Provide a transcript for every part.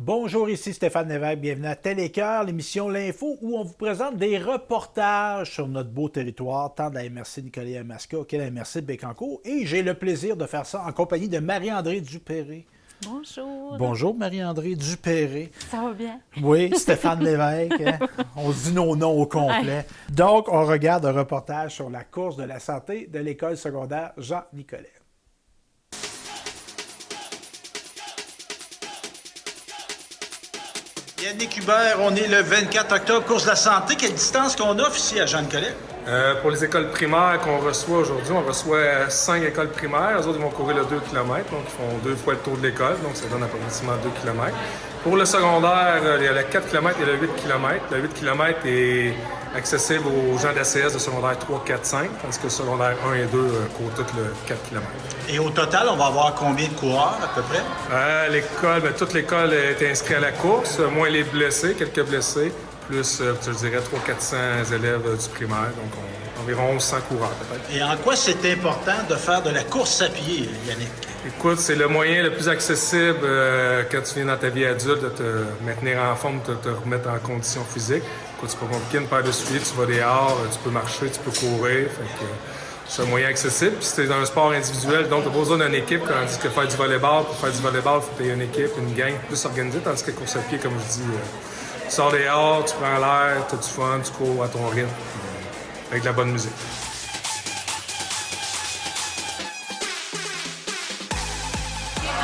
Bonjour, ici Stéphane Lévesque, bienvenue à Télécœur, l'émission L'Info, où on vous présente des reportages sur notre beau territoire, tant de la MRC Nicolet-Yamaska que la MRC de Bécancour. Et j'ai le plaisir de faire ça en compagnie de Marie-André Dupéré. Bonjour. Bonjour Marie-André Dupéré. Ça va bien? Oui, Stéphane Lévesque. Hein? On se dit nos noms au complet. Ouais. Donc, on regarde un reportage sur la course de la santé de l'école secondaire Jean-Nicolet. Yannick Hubert, on est le 24 octobre, course de la santé. Quelle distance qu'on offre ici à Jean-Nicolet? Pour les écoles primaires qu'on reçoit aujourd'hui, on reçoit 5 écoles primaires. Eux autres, ils vont courir le 2 km, donc ils font 2 fois le tour de l'école, donc ça donne approximativement 2 km. Pour le secondaire, il y a le 4 km et le 8 km. Le 8 km est accessible aux gens d'ACS de secondaire 3, 4, 5, tandis que le secondaire 1 et 2 courent tout le 4 km. Et au total, on va avoir combien de coureurs à peu près? L'école, toute l'école est inscrite à la course, moins les blessés, quelques blessés, plus, je dirais, 300-400 élèves du primaire, donc environ 100 coureurs peut-être. Et en quoi c'est important de faire de la course à pied, Yannick? Écoute, c'est le moyen le plus accessible quand tu viens dans ta vie adulte de te maintenir en forme, de te remettre en condition physique. Écoute, c'est pas compliqué, une paire de souliers, tu vas dehors, tu peux marcher, tu peux courir, fait que c'est un moyen accessible. Puis c'est un sport individuel, donc tu n'as pas besoin d'une équipe, tandis que faire du volleyball, pour faire du volleyball, il faut que tu aies une équipe, une gang plus organisée, tandis que la course à pied, comme je dis, tu sors dehors, tu prends l'air, tu as du fun, tu cours à ton rythme, avec de la bonne musique.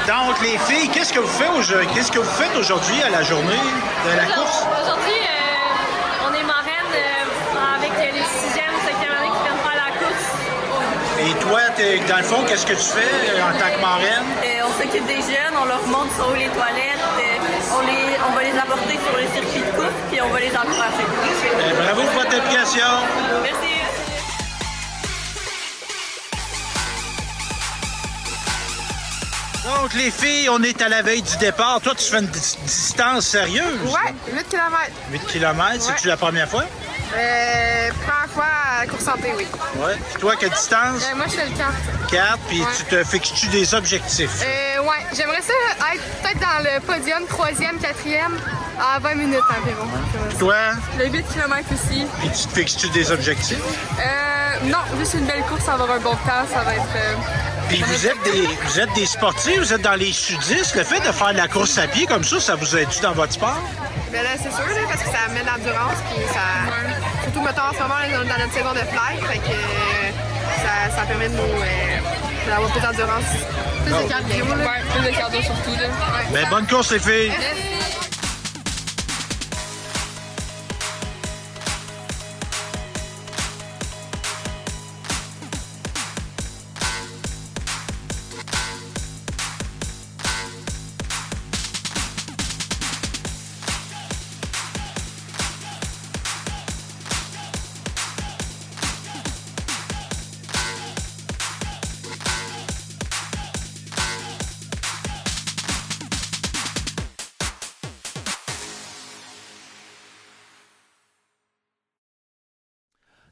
Donc, les filles, qu'est-ce que vous faites aujourd'hui à la journée de la course? Aujourd'hui, on est marraine avec les 6e, 5e années qui viennent faire la course. Et toi, dans le fond, qu'est-ce que tu fais en tant que marraine? On s'occupe des jeunes, on leur montre sur les toilettes, on va les apporter sur le circuit de course, puis on va les encourager. Bravo pour votre implication. Merci. Donc, les filles, on est à la veille du départ. Toi, tu fais une distance sérieuse? Ouais, 8 km. 8 km, ouais. C'est-tu la première fois? Première fois à la course santé, oui. Ouais. Puis toi, quelle distance? Moi, je fais le 4. 4, puis ouais. Tu te fixes-tu des objectifs? Ouais, j'aimerais ça être peut-être dans le podium 3e, 4e à 20 minutes environ. Ouais. Puis toi? Le 8 km aussi. Puis tu te fixes-tu des objectifs? Non, juste une belle course, ça va avoir un bon temps, ça va être... Puis vous êtes des sportifs, vous êtes dans les sudistes. Le fait de faire de la course à pied comme ça vous aide-tu dans votre sport? Bien là, c'est sûr, là, parce que ça amène l'endurance, puis ça... Surtout, mettons, en ce moment, dans notre saison de flight, fait que ça permet de nous... d'avoir plus d'endurance. Plus de cardio, là. Ouais, plus de cardio surtout, là. Ouais. Ben, bonne course, les filles! Merci.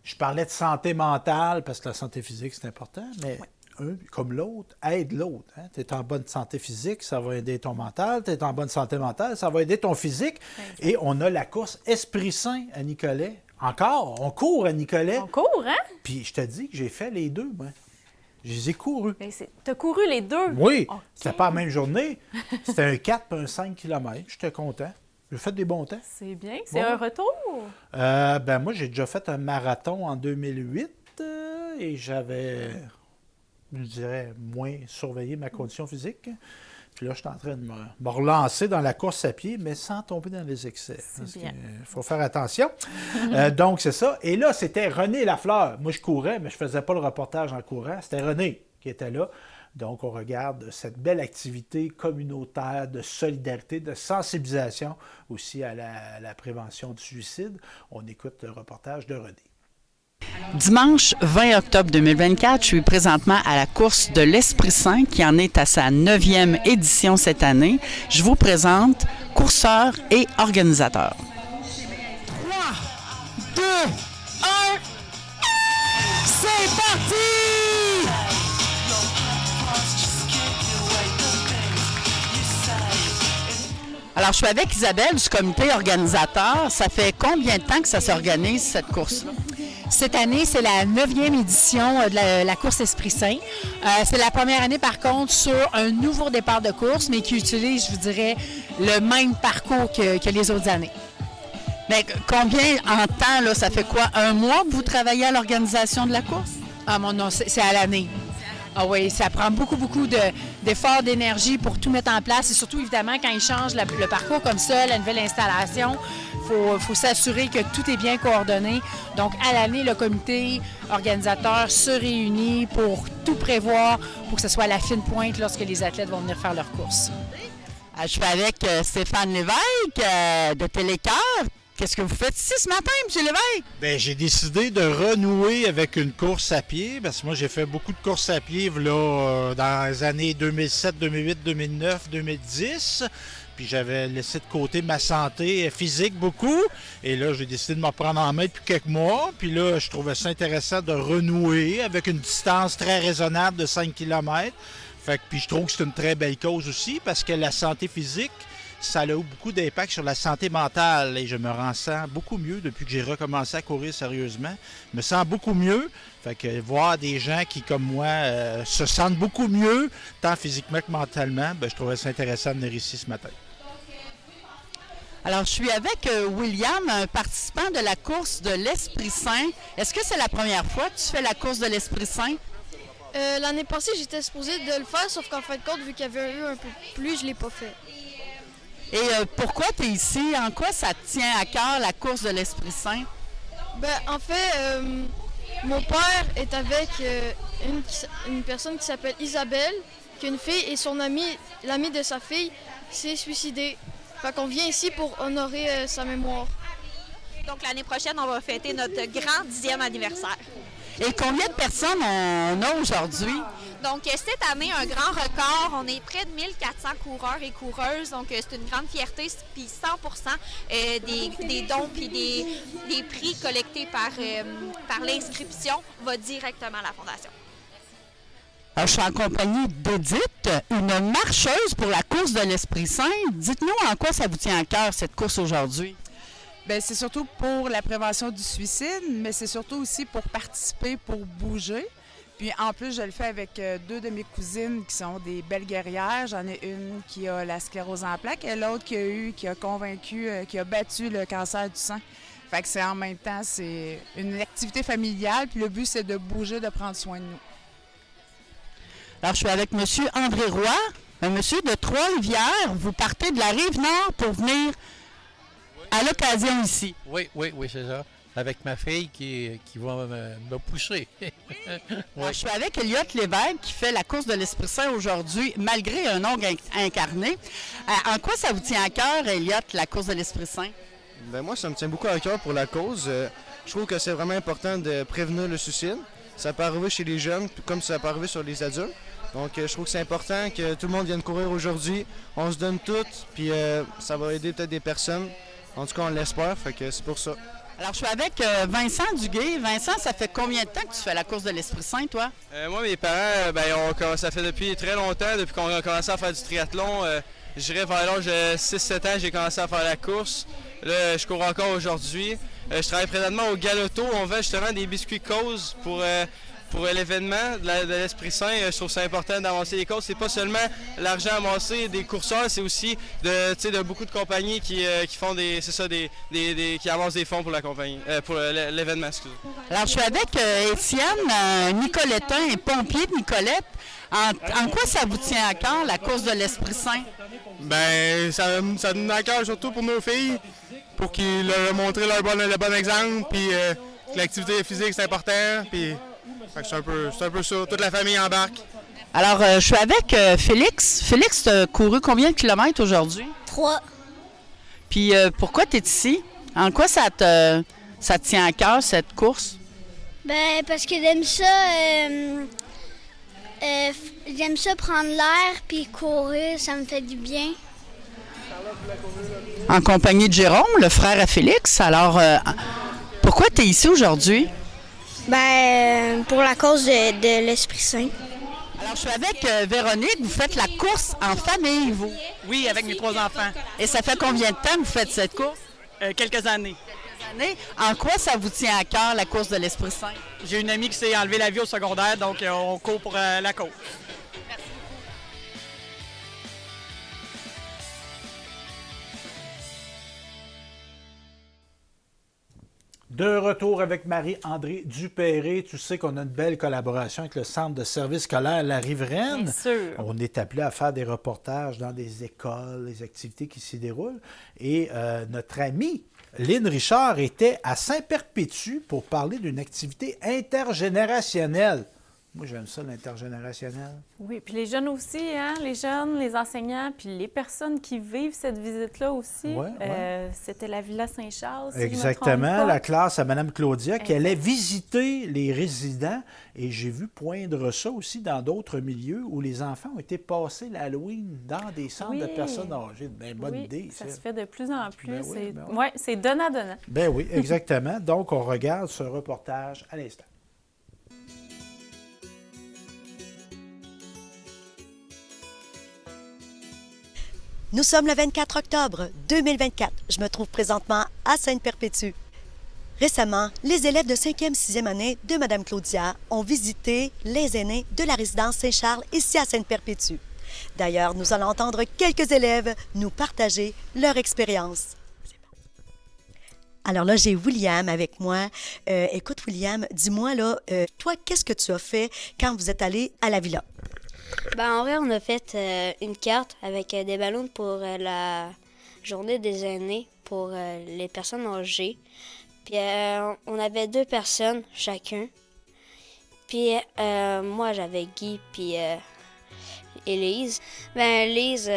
Je parlais de santé mentale parce que la santé physique, c'est important, mais un, comme l'autre, aide l'autre. Hein? Tu es en bonne santé physique, ça va aider ton mental. Tu es en bonne santé mentale, ça va aider ton physique. Exact. Et on a la course Esprit Saint à Nicolet. Encore, on court à Nicolet. On court, hein? Puis je te dis que j'ai fait les deux, moi. Je les ai courus. Tu as couru les deux? Oui. Okay. C'était pas la même journée. C'était un 4 et un 5 km. J'étais content. J'ai fait des bons temps. C'est bien. C'est un retour? Moi, j'ai déjà fait un marathon en 2008 et j'avais, je dirais, moins surveillé ma condition physique. Puis là, je suis en train de me relancer dans la course à pied, mais sans tomber dans les excès. C'est bien. Il faut faire attention. Donc, c'est ça. Et là, c'était René Lafleur. Moi, je courais, mais je ne faisais pas le reportage en courant. C'était René qui était là. Donc, on regarde cette belle activité communautaire de solidarité, de sensibilisation aussi à la prévention du suicide. On écoute le reportage de René. Dimanche 20 octobre 2024, je suis présentement à la course de l'Esprit Saint qui en est à sa 9e édition cette année. Je vous présente courseurs et organisateurs. 3, 2, 1, c'est parti! Alors, je suis avec Isabelle du comité organisateur. Ça fait combien de temps que ça s'organise, cette course-là? Cette année, c'est la 9e édition de la course Esprit Saint. C'est la première année, par contre, sur un nouveau départ de course, mais qui utilise, je vous dirais, le même parcours que les autres années. Mais combien en temps, là, ça fait quoi? Un mois que vous travaillez à l'organisation de la course? Ah mon non, c'est à l'année. Ah oui, ça prend beaucoup d'efforts, d'énergie pour tout mettre en place. Et surtout, évidemment, quand ils changent le parcours comme ça, la nouvelle installation, il faut s'assurer que tout est bien coordonné. Donc, à l'année, le comité organisateur se réunit pour tout prévoir pour que ce soit à la fine pointe lorsque les athlètes vont venir faire leur course. Je suis avec Stéphane Lévesque de Télécœur. Qu'est-ce que vous faites ici ce matin, M. Lévesque? Bien, j'ai décidé de renouer avec une course à pied, parce que moi, j'ai fait beaucoup de courses à pied là, dans les années 2007, 2008, 2009, 2010. Puis j'avais laissé de côté ma santé physique beaucoup. Et là, j'ai décidé de me reprendre en main depuis quelques mois. Puis là, je trouvais ça intéressant de renouer avec une distance très raisonnable de 5 km. Puis je trouve que c'est une très belle cause aussi, parce que la santé physique, ça a eu beaucoup d'impact sur la santé mentale et je me ressens beaucoup mieux depuis que j'ai recommencé à courir sérieusement. Je me sens beaucoup mieux. Fait que voir des gens qui, comme moi, se sentent beaucoup mieux, tant physiquement que mentalement, je trouvais ça intéressant de venir ici ce matin. Alors, je suis avec William, un participant de la course de l'Esprit Saint. Est-ce que c'est la première fois que tu fais la course de l'Esprit Saint? L'année passée, j'étais supposée de le faire, sauf qu'en fin de compte, vu qu'il y avait eu un peu plus, je ne l'ai pas fait. Et pourquoi tu es ici? En quoi ça te tient à cœur, la course de l'Esprit Saint? En fait, mon père est avec une personne qui s'appelle Isabelle, qui est une fille, et son ami, l'ami de sa fille, s'est suicidé. Fait qu'on vient ici pour honorer sa mémoire. Donc l'année prochaine, on va fêter notre grand 10e anniversaire. Et combien de personnes on a aujourd'hui? Donc, cette année, un grand record. On est près de 1400 coureurs et coureuses. Donc, c'est une grande fierté. Puis 100% des dons puis des prix collectés par l'inscription va directement à la Fondation. Alors, je suis en compagnie d'Édith, une marcheuse pour la course de l'Esprit Saint. Dites-nous en quoi ça vous tient à cœur, cette course aujourd'hui? Bien, c'est surtout pour la prévention du suicide, mais c'est surtout aussi pour participer, pour bouger. Puis en plus, je le fais avec deux de mes cousines qui sont des belles guerrières. J'en ai une qui a la sclérose en plaques et l'autre qui a battu le cancer du sang. Fait que c'est en même temps, c'est une activité familiale. Puis le but, c'est de bouger, de prendre soin de nous. Alors, je suis avec M. André Roy, un monsieur de Trois-Rivières. Vous partez de la Rive-Nord pour venir à l'occasion ici. Oui, c'est ça. Avec ma fille qui va me pousser. Ouais. Je suis avec Elliot Lévesque qui fait la course de l'Esprit Saint aujourd'hui, malgré un ongle incarné. En quoi ça vous tient à cœur, Elliot, la course de l'Esprit Saint? Bien, moi, ça me tient beaucoup à cœur pour la cause. Je trouve que c'est vraiment important de prévenir le suicide. Ça peut arriver chez les jeunes, comme ça peut arriver sur les adultes. Donc, je trouve que c'est important que tout le monde vienne courir aujourd'hui. On se donne tout, puis ça va aider peut-être des personnes. En tout cas, on l'espère, fait que c'est pour ça. Alors, je suis avec Vincent Duguay. Vincent, ça fait combien de temps que tu fais la course de l'Esprit Saint, toi? Moi, mes parents, ça fait depuis très longtemps, depuis qu'on a commencé à faire du triathlon. Je dirais vers l'âge de 6-7 ans, j'ai commencé à faire la course. Là, je cours encore aujourd'hui. Je travaille présentement au Galoto. On vend justement des biscuits causes pour l'événement de l'Esprit Saint. Je trouve ça important d'avancer les causes. C'est pas seulement l'argent amassé des courseurs, c'est aussi de beaucoup de compagnies qui font qui avancent des fonds pour la compagnie, pour l'événement. Excusez. Alors, je suis avec Étienne Nicolettin, un pompier de Nicolette. En quoi ça vous tient à cœur, la course de l'Esprit Saint? Bien, ça donne à cœur surtout pour nos filles, pour qu'ils leur montrent le bon exemple, puis que l'activité physique, c'est important, puis c'est un peu ça. Toute la famille embarque. Alors, je suis avec Félix. Félix, tu as couru combien de kilomètres aujourd'hui? 3. Puis, pourquoi tu es ici? En quoi ça te tient à cœur, cette course? Ben, parce que j'aime ça prendre l'air puis courir, ça me fait du bien. En compagnie de Jérôme, le frère à Félix. Alors, pourquoi tu es ici aujourd'hui? Ben, pour la cause de l'Esprit Saint. Alors, je suis avec Véronique. Vous faites la course en famille, vous? Oui, avec mes 3 enfants. Et ça fait combien de temps que vous faites cette course? Quelques années. En quoi ça vous tient à cœur, la course de l'Esprit Saint? J'ai une amie qui s'est enlevée la vie au secondaire, donc on court pour la cause. De retour avec Marie-André Dupéré. Tu sais qu'on a une belle collaboration avec le Centre de services scolaires La Riveraine. Bien sûr. On est appelé à faire des reportages dans des écoles, les activités qui s'y déroulent. Et notre amie Lynn Richard était à Saint-Perpétue pour parler d'une activité intergénérationnelle. Moi, j'aime ça, l'intergénérationnel. Oui, puis les jeunes aussi, hein? Les jeunes, les enseignants, puis les personnes qui vivent cette visite-là aussi. Ouais, ouais. C'était la Villa Saint-Charles, si Exactement, je me trompe pas. la classe à Mme Claudia qui allait visiter les résidents. Et j'ai vu poindre ça aussi dans d'autres milieux où les enfants ont été passés l'Halloween dans des centres de personnes âgées. Bien, bonne idée, ça se fait de plus en plus. Ben oui, ben oui. Ouais, c'est donnant-donnant. Ben oui, exactement. Donc, on regarde ce reportage à l'instant. Nous sommes le 24 octobre 2024. Je me trouve présentement à Sainte-Perpétue. Récemment, les élèves de 5e, 6e année de Mme Claudia ont visité les aînés de la résidence Saint-Charles ici à Sainte-Perpétue. D'ailleurs, nous allons entendre quelques élèves nous partager leur expérience. Alors là, j'ai William avec moi. Écoute, William, dis-moi, là, toi, qu'est-ce que tu as fait quand vous êtes allé à la villa? En vrai, on a fait une carte avec des ballons pour la journée des aînés pour les personnes âgées. Puis on avait 2 personnes chacun. Puis moi, j'avais Guy puis Élise. Élise,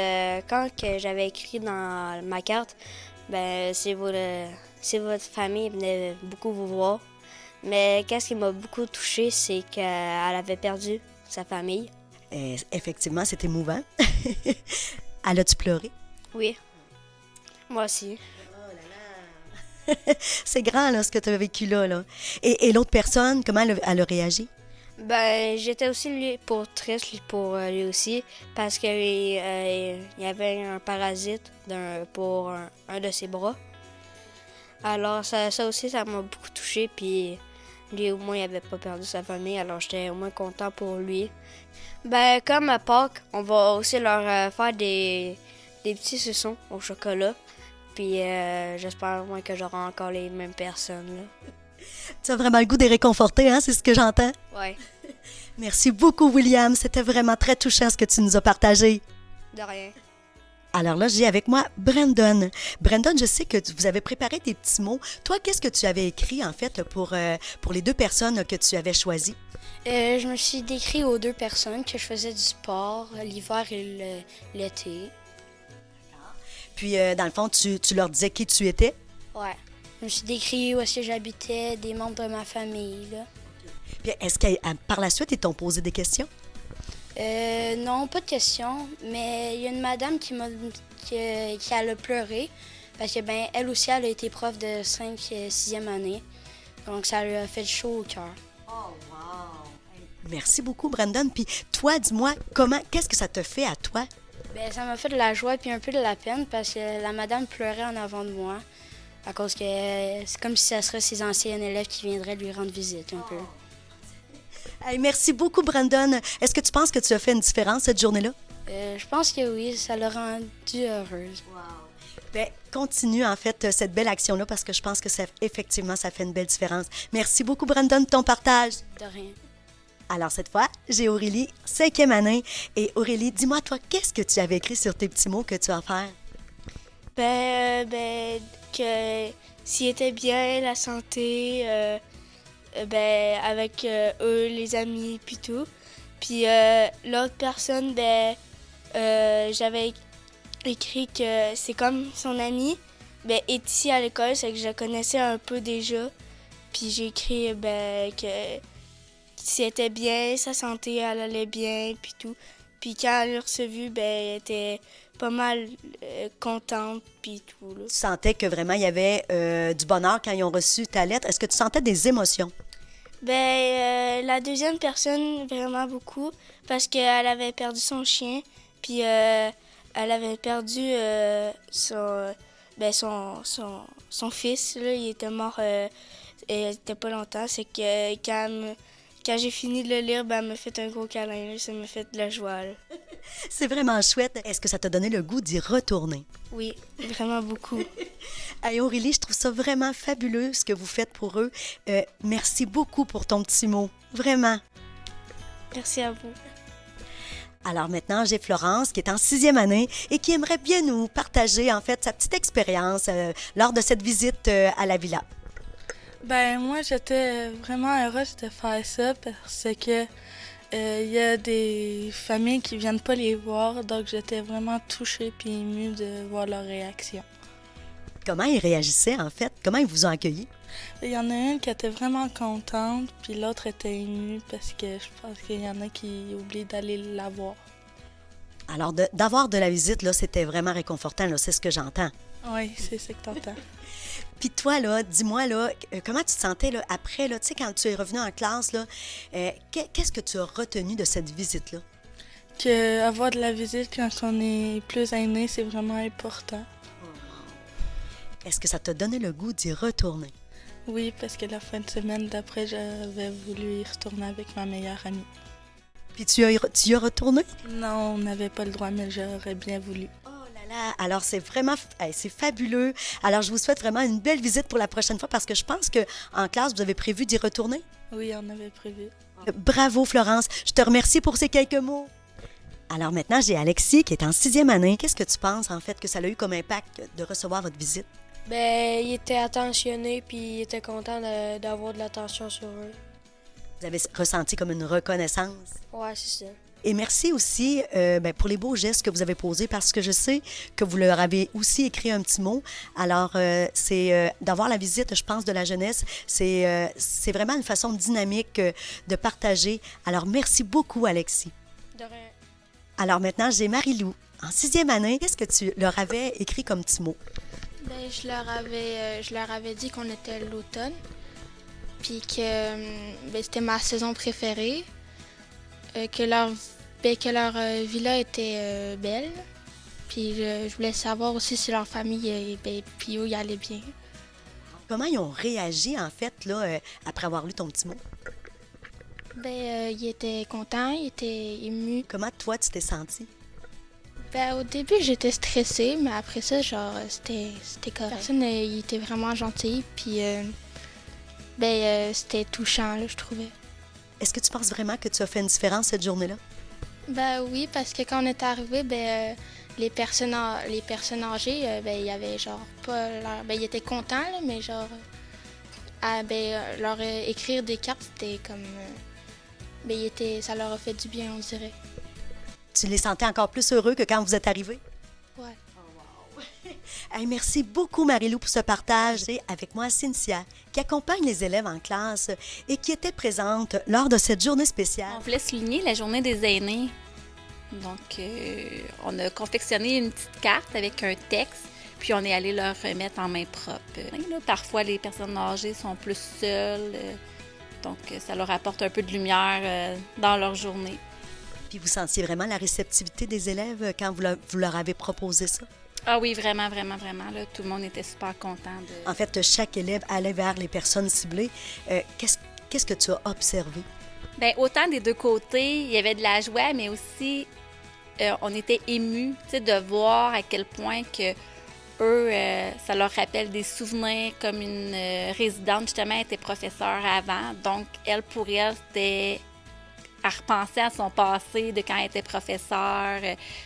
quand que j'avais écrit dans ma carte, c'est votre famille venait beaucoup vous voir. Mais qu'est-ce qui m'a beaucoup touchée, c'est qu'elle avait perdu sa famille. Effectivement, c'est émouvant. Elle a-tu pleuré? Oui. Moi aussi. C'est grand, là, ce que tu as vécu là. Et l'autre personne, comment elle a réagi? J'étais aussi triste pour lui aussi, parce qu'il y avait un parasite pour un de ses bras. Alors, ça aussi, ça m'a beaucoup touchée, puis lui, au moins, il n'avait pas perdu sa famille, alors j'étais au moins content pour lui. Comme à Pâques, on va aussi leur faire des petits suçons au chocolat. Puis j'espère au moins que j'aurai encore les mêmes personnes. Là. Tu as vraiment le goût de les réconforter, hein? C'est ce que j'entends? Oui. Merci beaucoup, William. C'était vraiment très touchant ce que tu nous as partagé. De rien. Alors là, j'ai avec moi Brandon. Brandon, je sais que vous avez préparé des petits mots. Toi, qu'est-ce que tu avais écrit, en fait, pour les 2 personnes que tu avais choisies? Je me suis décrit aux 2 personnes que je faisais du sport l'hiver et l'été. Puis, dans le fond, tu leur disais qui tu étais? Ouais. Je me suis décrit où est-ce que j'habitais, des membres de ma famille, là. Puis, est-ce que par la suite, ils t'ont posé des questions? Non, pas de questions, mais il y a une madame qui a pleuré parce que elle aussi, elle a été prof de 5 6e année. Donc, ça lui a fait chaud au cœur. Oh, wow! Merci beaucoup, Brandon. Puis toi, dis-moi, qu'est-ce que ça te fait à toi? Ça m'a fait de la joie puis un peu de la peine parce que la madame pleurait en avant de moi à cause que c'est comme si ça serait ses anciens élèves qui viendraient lui rendre visite un peu. Hey, merci beaucoup, Brandon. Est-ce que tu penses que tu as fait une différence cette journée-là? Je pense que oui, ça l'a rendue heureuse. Wow. Continue, en fait, cette belle action-là parce que je pense que effectivement, ça fait une belle différence. Merci beaucoup, Brandon, de ton partage. De rien. Alors, cette fois, j'ai Aurélie, 5e année. Et Aurélie, dis-moi, toi, qu'est-ce que tu avais écrit sur tes petits mots que tu vas faire? Que s'il était bien, la santé, avec eux, les amis, puis tout. Puis l'autre personne, j'avais écrit que c'est comme son ami, est ici à l'école, c'est que je la connaissais un peu déjà. Puis j'ai écrit que c'était bien, sa santé, elle allait bien, puis tout. Puis quand elle l'a reçu, elle était pas mal contente, puis tout. Là. Tu sentais que vraiment il y avait du bonheur quand ils ont reçu ta lettre. Est-ce que tu sentais des émotions? La deuxième personne, vraiment beaucoup, parce qu'elle avait perdu son chien, puis elle avait perdu son fils. Là, il était mort il était pas longtemps. C'est que quand j'ai fini de le lire, elle m'a fait un gros câlin. Là, ça m'a fait de la joie. Là. C'est vraiment chouette. Est-ce que ça t'a donné le goût d'y retourner? Oui, vraiment beaucoup. Hey Aurélie, je trouve ça vraiment fabuleux ce que vous faites pour eux. Merci beaucoup pour ton petit mot. Vraiment. Merci à vous. Alors maintenant, j'ai Florence qui est en 6e année et qui aimerait bien nous partager en fait sa petite expérience lors de cette visite à la villa. Moi, j'étais vraiment heureuse de faire ça parce que il y a des familles qui viennent pas les voir, donc j'étais vraiment touchée puis émue de voir leur réaction. Comment ils réagissaient en fait? Comment ils vous ont accueillis? Il y en a une qui était vraiment contente, puis l'autre était émue parce que je pense qu'il y en a qui oublient d'aller la voir. Alors, d'avoir de la visite, là, c'était vraiment réconfortant, là, c'est ce que j'entends. Oui, c'est ce que t'entends. Puis toi, là, dis-moi, là, comment tu te sentais là, après, là, tu sais, quand tu es revenu en classe, là, qu'est-ce que tu as retenu de cette visite-là? Qu'avoir de la visite quand on est plus aîné, c'est vraiment important. Est-ce que ça t'a donné le goût d'y retourner? Oui, parce que la fin de semaine d'après, j'avais voulu y retourner avec ma meilleure amie. Puis tu y as retourné? Non, on n'avait pas le droit, mais j'aurais bien voulu. Alors, c'est vraiment c'est fabuleux. Alors, je vous souhaite vraiment une belle visite pour la prochaine fois parce que je pense qu'en classe, vous avez prévu d'y retourner. Oui, on avait prévu. Bravo, Florence. Je te remercie pour ces quelques mots. Alors maintenant, j'ai Alexis qui est en 6e année. Qu'est-ce que tu penses, en fait, que ça a eu comme impact de recevoir votre visite? Il était attentionné puis il était content d'avoir de l'attention sur eux. Vous avez ressenti comme une reconnaissance? Ouais, c'est ça. Et merci aussi pour les beaux gestes que vous avez posés parce que je sais que vous leur avez aussi écrit un petit mot. Alors, c'est d'avoir la visite, je pense, de la jeunesse. C'est vraiment une façon dynamique de partager. Alors, merci beaucoup, Alexis. De rien. Alors maintenant, j'ai Marie-Lou. En 6e année, qu'est-ce que tu leur avais écrit comme petit mot? Je leur avais dit qu'on était l'automne, puis que c'était ma saison préférée, que leur villa était belle, puis je voulais savoir aussi si leur famille, puis où ils allaient bien. Comment ils ont réagi, en fait, là, après avoir lu ton petit mot? Ils étaient contents, ils étaient émus. Comment, toi, tu t'es sentie? Au début, j'étais stressée, mais après ça, c'était correct. La personne, il était vraiment gentil, puis c'était touchant, là, je trouvais. Est-ce que tu penses vraiment que tu as fait une différence cette journée-là? Oui, parce que quand on est arrivé, les personnes âgées, il y avait genre pas leur... ils étaient contents, là, mais genre... leur écrire des cartes, c'était comme... ça leur a fait du bien, on dirait. Tu les sentais encore plus heureux que quand vous êtes arrivés? Oui. Oh, wow. Hey, merci beaucoup, Marie-Lou, pour ce partage. Et avec moi, Cynthia, qui accompagne les élèves en classe et qui était présente lors de cette journée spéciale. On voulait souligner la journée des aînés. Donc, on a confectionné une petite carte avec un texte, puis on est allé leur remettre en main propre. Parfois, les personnes âgées sont plus seules, donc ça leur apporte un peu de lumière dans leur journée. Puis vous sentiez vraiment la réceptivité des élèves quand vous leur avez proposé ça? Ah oui, vraiment, vraiment, vraiment. Là, tout le monde était super content. En fait, chaque élève allait vers les personnes ciblées. Qu'est-ce que tu as observé? Autant des deux côtés, il y avait de la joie, mais aussi on était émus de voir à quel point que eux, ça leur rappelle des souvenirs, comme une résidente, justement, était professeure avant. Donc, pour elle, c'était à repenser à son passé de quand elle était professeure.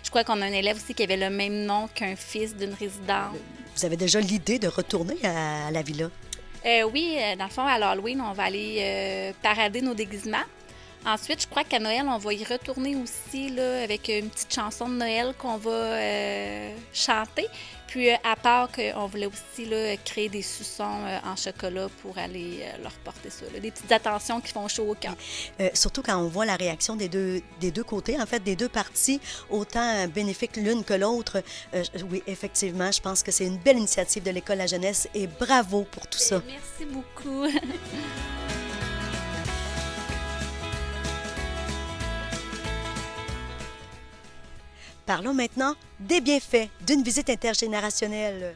Je crois qu'on a un élève aussi qui avait le même nom qu'un fils d'une résidente. Vous avez déjà l'idée de retourner à la villa? Oui, dans le fond, à l'Halloween, on va aller parader nos déguisements. Ensuite, je crois qu'à Noël, on va y retourner aussi là, avec une petite chanson de Noël qu'on va chanter. Puis, à part qu'on voulait aussi là, créer des suçons en chocolat pour aller leur porter ça. Là. Des petites attentions qui font chaud au cœur. Surtout quand on voit la réaction des deux côtés, en fait, des deux parties, autant bénéfiques l'une que l'autre. Oui, effectivement, je pense que c'est une belle initiative de l'École La Jeunesse et bravo pour tout ça. Merci beaucoup. Parlons maintenant des bienfaits d'une visite intergénérationnelle.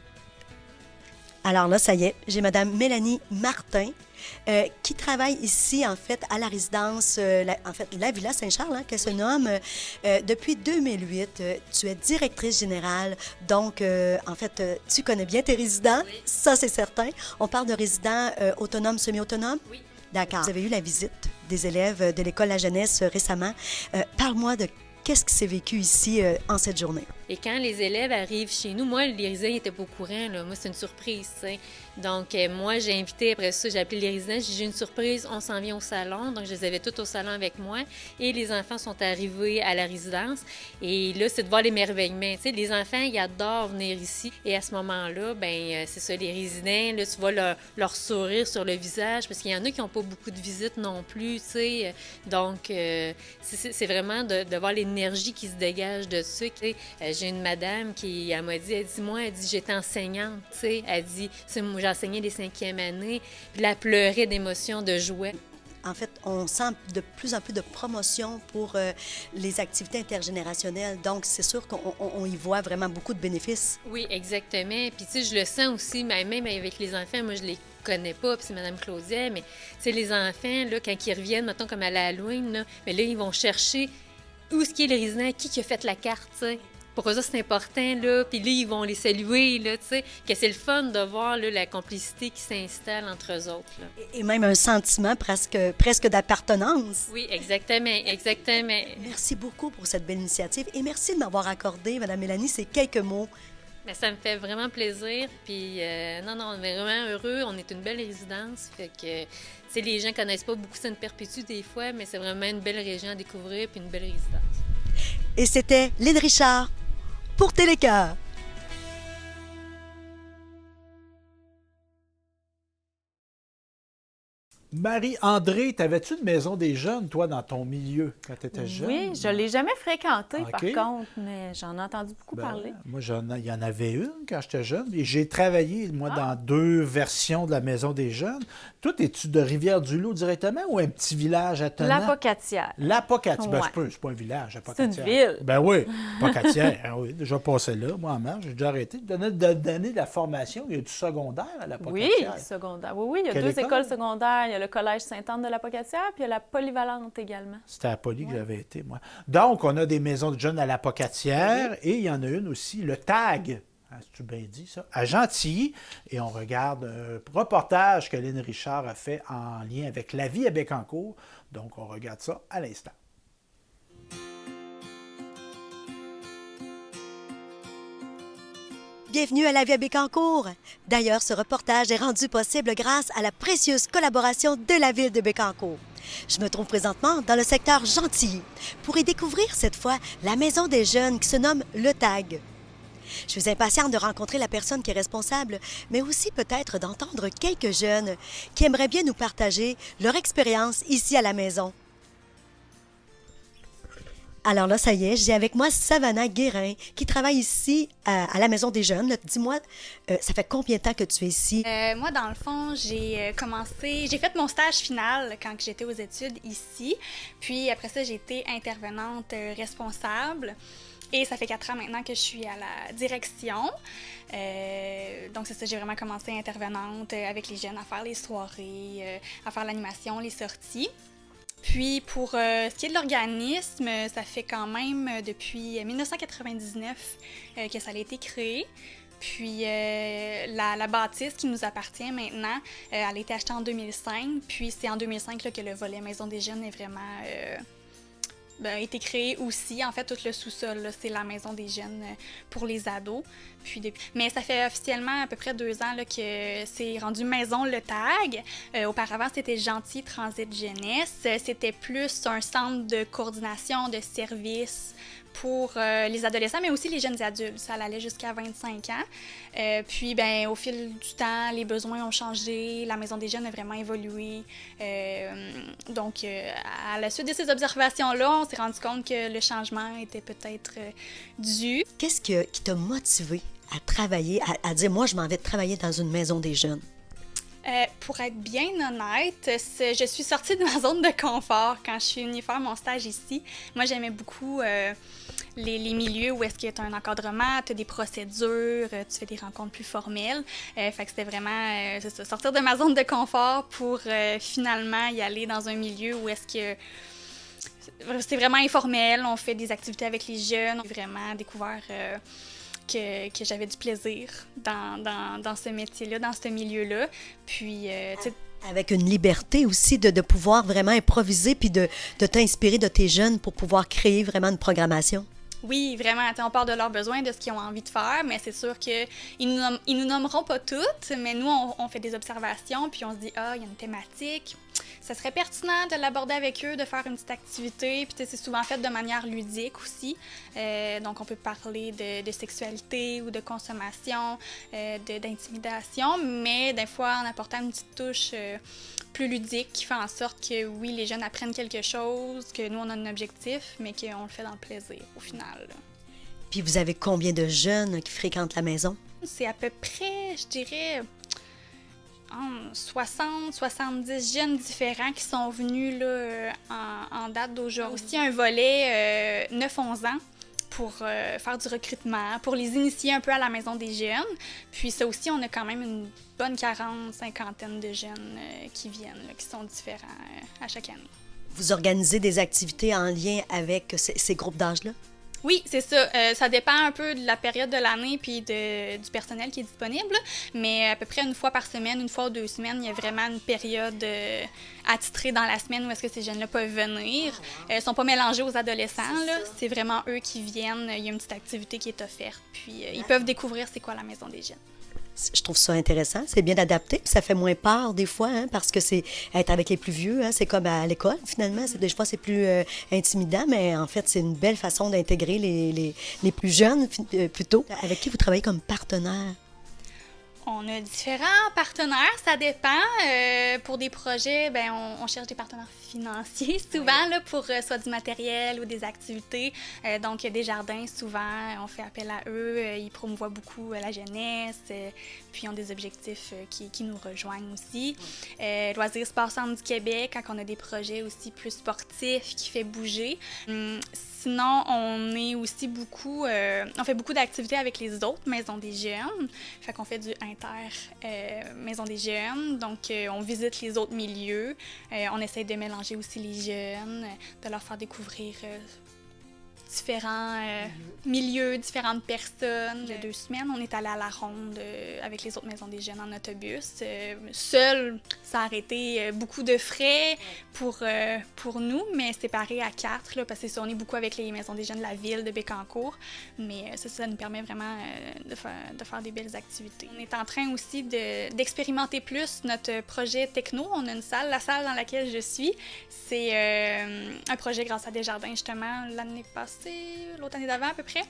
Alors là, ça y est, j'ai Mme Mélanie Martin qui travaille ici, en fait, à la résidence, la Villa Saint-Charles, hein, qu'elle se nomme. Depuis 2008, tu es directrice générale. Donc, en fait, tu connais bien tes résidents, oui. Ça, c'est certain. On parle de résidents autonomes, semi-autonomes? Oui. D'accord. Vous avez eu la visite des élèves de l'École La Jeunesse récemment. Parle-moi de qu'est-ce qui s'est vécu ici en cette journée. Et quand les élèves arrivent chez nous, moi, les résidents n'étaient pas au courant. Là. Moi, c'est une surprise. T'sais. Donc, moi, j'ai invité, après ça, j'ai appelé les résidents. J'ai dit, j'ai une surprise, on s'en vient au salon. Donc, je les avais tous au salon avec moi. Et les enfants sont arrivés à la résidence. Et là, c'est de voir l'émerveillement. Tu sais, les enfants, ils adorent venir ici. Et à ce moment-là, ben c'est ça, les résidents, là, tu vois leur sourire sur le visage. Parce qu'il y en a qui n'ont pas beaucoup de visites non plus, tu sais. Donc, c'est vraiment de voir l'énergie qui se dégage de ça. J'ai une madame qui elle m'a dit, elle dit, j'étais enseignante, tu sais. Elle dit, j'enseignais les 5e années. Puis là, elle pleurait d'émotion, de joie. En fait, on sent de plus en plus de promotion pour les activités intergénérationnelles. Donc, c'est sûr qu'on y voit vraiment beaucoup de bénéfices. Oui, exactement. Puis, tu sais, je le sens aussi, même avec les enfants, moi, je les connais pas, puis c'est Mme Claudia, mais, tu sais, les enfants, là, quand ils reviennent, mettons, comme à l'Halloween, là, mais là, ils vont chercher où est-ce qu'il est le résident, qui a fait la carte, tu sais. Pour eux, ça, c'est important, là. Puis là, ils vont les saluer, là, tu sais. Que c'est le fun de voir, là, la complicité qui s'installe entre eux autres, là. Et même un sentiment presque d'appartenance. Oui, exactement, exactement. Merci beaucoup pour cette belle initiative et merci de m'avoir accordé, Mme Mélanie, ces quelques mots. Bien, ça me fait vraiment plaisir. Puis, non, on est vraiment heureux. On est une belle résidence. Fait que, tu sais, les gens connaissent pas beaucoup Sainte-Perpétue des fois, mais c'est vraiment une belle région à découvrir puis une belle résidence. Et c'était Lynn Richard pour Télécœur. Marie-André, t'avais-tu une maison des jeunes, toi, dans ton milieu, quand tu étais jeune? Oui, je ne l'ai jamais fréquentée, Okay. par contre, mais j'en ai entendu beaucoup parler. Moi, il y en avait une quand j'étais jeune. Et j'ai travaillé, moi, dans 2 versions de la maison des jeunes. Toi, es-tu de Rivière-du-Loup directement ou un petit village attenant? La Pocatière. La Pocatière. Ouais. Ben, c'est pas un village, la C'est Pocatière. une ville. Ben oui, Pocatière. Oui, déjà passé là, moi, en marche. J'ai déjà arrêté de donner de la formation. Il y a du secondaire à la Pocatière. Oui, secondaire. Oui, il y a Quelle 2 école? écoles secondaires. Il y a le Collège Sainte-Anne de la Pocatière, puis il y a la Polyvalente également. C'était à Poly que j'avais été, moi. Donc, on a des maisons de jeunes à la Pocatière et il y en a une aussi, le TAG. C'est-tu bien dit, ça? À Gentilly. Et on regarde un reportage que Lynn Richard a fait en lien avec la vie à Bécancour. Donc, on regarde ça à l'instant. Bienvenue à la vie à Bécancour. D'ailleurs, ce reportage est rendu possible grâce à la précieuse collaboration de la ville de Bécancour. Je me trouve présentement dans le secteur Gentilly pour y découvrir cette fois la maison des jeunes qui se nomme Le TAG. Je suis impatiente de rencontrer la personne qui est responsable, mais aussi peut-être d'entendre quelques jeunes qui aimeraient bien nous partager leur expérience ici à la maison. Alors là, ça y est, j'ai avec moi Savannah Guérin qui travaille ici à la Maison des Jeunes. Dis-moi, ça fait combien de temps que tu es ici? Moi, dans le fond, j'ai fait mon stage final quand j'étais aux études ici. Puis après ça, j'ai été intervenante responsable. Et ça fait 4 ans maintenant que je suis à la direction. Donc c'est ça, j'ai vraiment commencé intervenante avec les jeunes à faire les soirées, à faire l'animation, les sorties. Puis pour ce qui est de l'organisme, ça fait quand même depuis 1999 que ça a été créé. Puis la bâtisse qui nous appartient maintenant, elle a été achetée en 2005. Puis c'est en 2005 là, que le volet Maison des jeunes est vraiment été créé aussi. En fait, tout le sous-sol, là, c'est la Maison des jeunes pour les ados. Mais ça fait officiellement à peu près 2 ans là, que c'est rendu Maison Le TAG. Auparavant, c'était Gentilly Transit Jeunesse. C'était plus un centre de coordination de services pour les adolescents, mais aussi les jeunes adultes. Ça allait jusqu'à 25 ans. Puis, au fil du temps, les besoins ont changé. La Maison des jeunes a vraiment évolué. Donc, à la suite de ces observations-là, on s'est rendu compte que le changement était peut-être dû. Qu'est-ce qui t'a motivé à travailler, à dire, moi, je m'en vais travailler dans une maison des jeunes? Pour être bien honnête, je suis sortie de ma zone de confort quand je suis venue faire mon stage ici. Moi, j'aimais beaucoup les milieux où est-ce qu'il y a un encadrement, tu as des procédures, tu fais des rencontres plus formelles. Fait que c'était vraiment c'est ça, sortir de ma zone de confort pour finalement y aller dans un milieu où est-ce que c'est vraiment informel. On fait des activités avec les jeunes. J'ai vraiment découvert que j'avais du plaisir dans ce métier-là, dans ce milieu-là. Puis, tu sais, Avec une liberté aussi de pouvoir vraiment improviser puis de t'inspirer de tes jeunes pour pouvoir créer vraiment une programmation. oui, vraiment, on part de leurs besoins, de ce qu'ils ont envie de faire, mais c'est sûr qu'ils nous nommeront pas toutes, mais nous, on fait des observations, puis on se dit, il y a une thématique, ça serait pertinent de l'aborder avec eux, de faire une petite activité, puis c'est souvent fait de manière ludique aussi, donc on peut parler de sexualité ou de consommation, d'intimidation, mais des fois en apportant une petite touche plus ludique qui fait en sorte que, oui, les jeunes apprennent quelque chose, que nous, on a un objectif, mais qu'on le fait dans le plaisir, au final. Là. Puis vous avez combien de jeunes qui fréquentent la maison? C'est à peu près, je dirais, 60, 70 jeunes différents qui sont venus là, en date d'aujourd'hui. Aussi un volet 9-11 ans pour faire du recrutement, pour les initier un peu à la maison des jeunes. Puis ça aussi, on a quand même une bonne 40-50 de jeunes qui viennent, là, qui sont différents à chaque année. Vous organisez des activités en lien avec ces groupes d'âge-là? Oui, c'est ça. Ça dépend un peu de la période de l'année puis du personnel qui est disponible, mais à peu près une fois par semaine, une fois ou 2 semaines, il y a vraiment une période attitrée dans la semaine où est-ce que ces jeunes-là peuvent venir. Ils ne sont pas mélangés aux adolescents, là. C'est vraiment eux qui viennent. Il y a une petite activité qui est offerte, puis ils peuvent découvrir c'est quoi la maison des jeunes. Je trouve ça intéressant, c'est bien adapté, puis ça fait moins peur des fois, hein, parce que c'est être avec les plus vieux, hein, c'est comme à l'école finalement, des fois c'est plus intimidant, mais en fait c'est une belle façon d'intégrer les plus jeunes plutôt. Avec qui vous travaillez comme partenaire? On a différents partenaires, ça dépend. Pour des projets, ben on cherche des partenaires financiers souvent là, pour soit du matériel ou des activités. Donc, des jardins, souvent, on fait appel à eux. Ils promouvoient beaucoup la jeunesse, puis ils ont des objectifs qui nous rejoignent aussi. Loisirs Sport Centre du Québec, quand on a des projets aussi plus sportifs qui fait bouger. Sinon, on est aussi beaucoup... on fait beaucoup d'activités avec les autres maisons des jeunes. Fait qu'on fait du maison des jeunes. Donc, on visite les autres milieux. On essaie de mélanger aussi les jeunes, de leur faire découvrir différents milieux, différentes personnes. Il y a 2 semaines, on est allé à la ronde avec les autres maisons des jeunes en autobus. Seul, ça a arrêté beaucoup de frais pour nous, mais séparés à 4, là, parce que ça, on est beaucoup avec les maisons des jeunes de la ville de Bécancour. Mais ça nous permet vraiment de faire des belles activités. On est en train aussi d'expérimenter plus notre projet techno. On a une salle, la salle dans laquelle je suis. C'est un projet grâce à Desjardins, justement, l'année passée, l'autre année d'avant à peu près,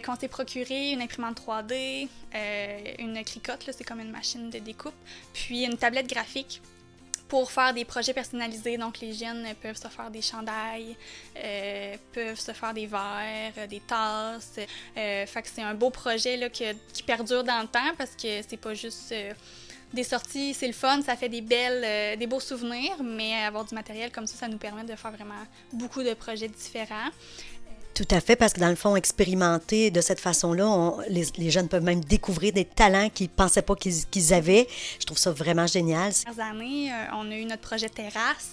qu'on s'est procuré une imprimante 3D, une cricotte, là, c'est comme une machine de découpe, puis une tablette graphique pour faire des projets personnalisés. Donc, les jeunes peuvent se faire des chandails, peuvent se faire des verres, des tasses. Fait que c'est un beau projet là, qui perdure dans le temps parce que c'est pas juste... des sorties, c'est le fun, ça fait des beaux souvenirs, mais avoir du matériel comme ça nous permet de faire vraiment beaucoup de projets différents. Tout à fait, parce que dans le fond, expérimenter de cette façon-là, les jeunes peuvent même découvrir des talents qu'ils ne pensaient pas qu'ils avaient. Je trouve ça vraiment génial. Ces années, on a eu notre projet terrasse,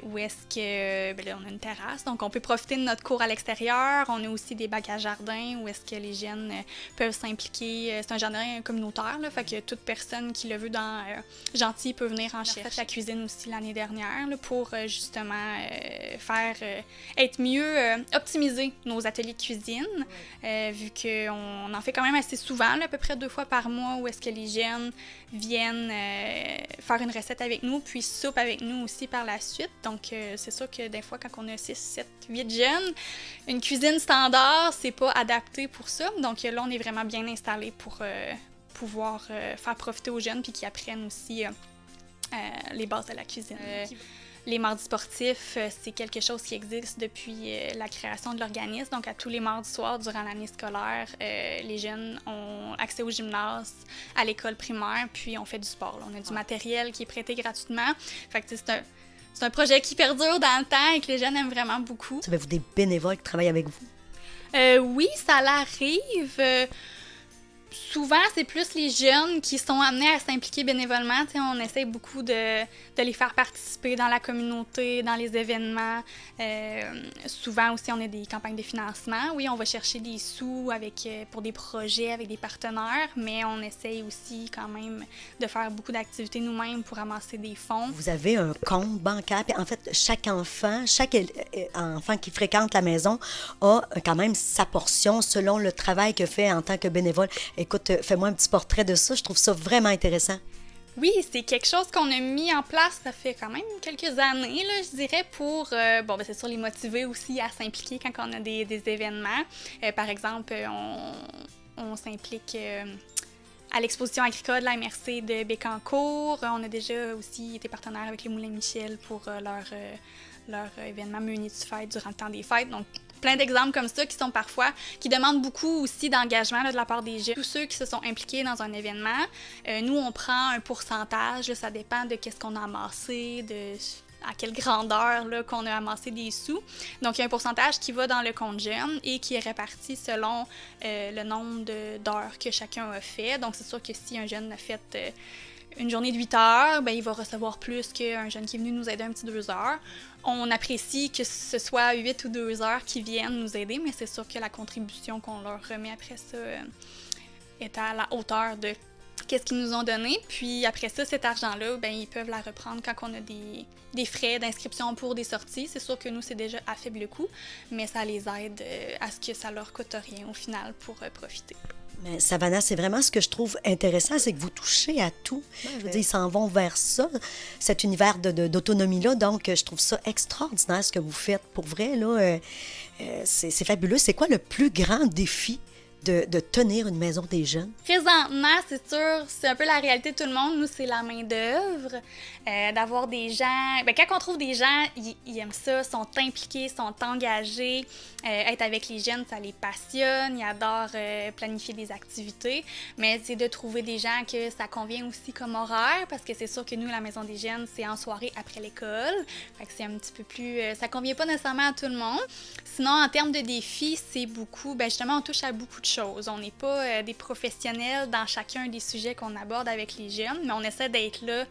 où est-ce que, là, on a une terrasse, donc on peut profiter de notre cours à l'extérieur. On a aussi des bacs à jardin, où est-ce que les jeunes peuvent s'impliquer. C'est un jardin communautaire, là, fait que toute personne qui le veut dans Gentil peut venir en chercher. La cuisine aussi l'année dernière, là, pour justement être mieux optimiser nos ateliers de cuisine, vu qu'on en fait quand même assez souvent, là, à peu près 2 fois par mois, où est-ce que les jeunes viennent faire une recette avec nous, puis soupent avec nous aussi par la suite. Donc, c'est sûr que des fois, quand on a 6, 7, 8 jeunes, une cuisine standard, c'est pas adapté pour ça. Donc là, on est vraiment bien installé pour pouvoir faire profiter aux jeunes, puis qu'ils apprennent aussi les bases de la cuisine. Les mardis sportifs, c'est quelque chose qui existe depuis la création de l'organisme. Donc, à tous les mardis soirs, durant l'année scolaire, les jeunes ont accès au gymnase, à l'école primaire, puis on fait du sport. Là. On a du matériel qui est prêté gratuitement. Fait que c'est un projet qui perdure dans le temps et que les jeunes aiment vraiment beaucoup. Avez-vous des bénévoles qui travaillent avec vous? Oui, ça l'arrive. Souvent, c'est plus les jeunes qui sont amenés à s'impliquer bénévolement. T'sais, on essaie beaucoup de les faire participer dans la communauté, dans les événements. Souvent aussi, on a des campagnes de financement. Oui, on va chercher des sous pour des projets avec des partenaires, mais on essaie aussi quand même de faire beaucoup d'activités nous-mêmes pour amasser des fonds. Vous avez un compte bancaire. Puis en fait, chaque enfant qui fréquente la maison a quand même sa portion selon le travail qu'il fait en tant que bénévole. Écoute, fais-moi un petit portrait de ça. Je trouve ça vraiment intéressant. Oui, c'est quelque chose qu'on a mis en place, ça fait quand même quelques années, là, je dirais, pour, c'est sûr, les motiver aussi à s'impliquer quand on a des événements. Par exemple, on s'implique à l'exposition agricole de la MRC de Bécancour. On a déjà aussi été partenaire avec les Moulins Michel pour leur événement Meunier du Fête durant le temps des fêtes. Donc, plein d'exemples comme ça qui demandent beaucoup aussi d'engagement là, de la part des jeunes. Tous ceux qui se sont impliqués dans un événement, nous, on prend un pourcentage, là, ça dépend de qu'est-ce qu'on a amassé, à quelle grandeur là, qu'on a amassé des sous. Donc, il y a un pourcentage qui va dans le compte jeune et qui est réparti selon le nombre d'heures que chacun a fait. Donc, c'est sûr que si un jeune a fait une journée de 8 heures, il va recevoir plus qu'un jeune qui est venu nous aider un petit 2 heures. On apprécie que ce soit 8 ou 2 heures qui viennent nous aider, mais c'est sûr que la contribution qu'on leur remet après ça est à la hauteur de qu'est-ce qu'ils nous ont donné. Puis après ça, cet argent-là, ils peuvent la reprendre quand on a des frais d'inscription pour des sorties. C'est sûr que nous, c'est déjà à faible coût, mais ça les aide à ce que ça leur coûte rien au final pour profiter. Mais Savannah, c'est vraiment ce que je trouve intéressant, c'est que vous touchez à tout. Je veux dire, ils s'en vont vers ça, cet univers d'autonomie-là. Donc, je trouve ça extraordinaire ce que vous faites. Pour vrai, là, c'est fabuleux. C'est quoi le plus grand défi de tenir une maison des jeunes? Présentement, c'est sûr, c'est un peu la réalité de tout le monde. Nous, c'est la main-d'œuvre. D'avoir des gens... quand on trouve des gens, ils aiment ça, sont impliqués, sont engagés. Être avec les jeunes, ça les passionne. Ils adorent planifier des activités. Mais c'est de trouver des gens que ça convient aussi comme horaire, parce que c'est sûr que nous, la maison des jeunes, c'est en soirée après l'école. Fait que c'est un petit peu plus... ça convient pas nécessairement à tout le monde. Sinon, en termes de défis, c'est beaucoup... justement, on touche à beaucoup de choses. On n'est pas des professionnels dans chacun des sujets qu'on aborde avec les jeunes, mais on essaie d'être là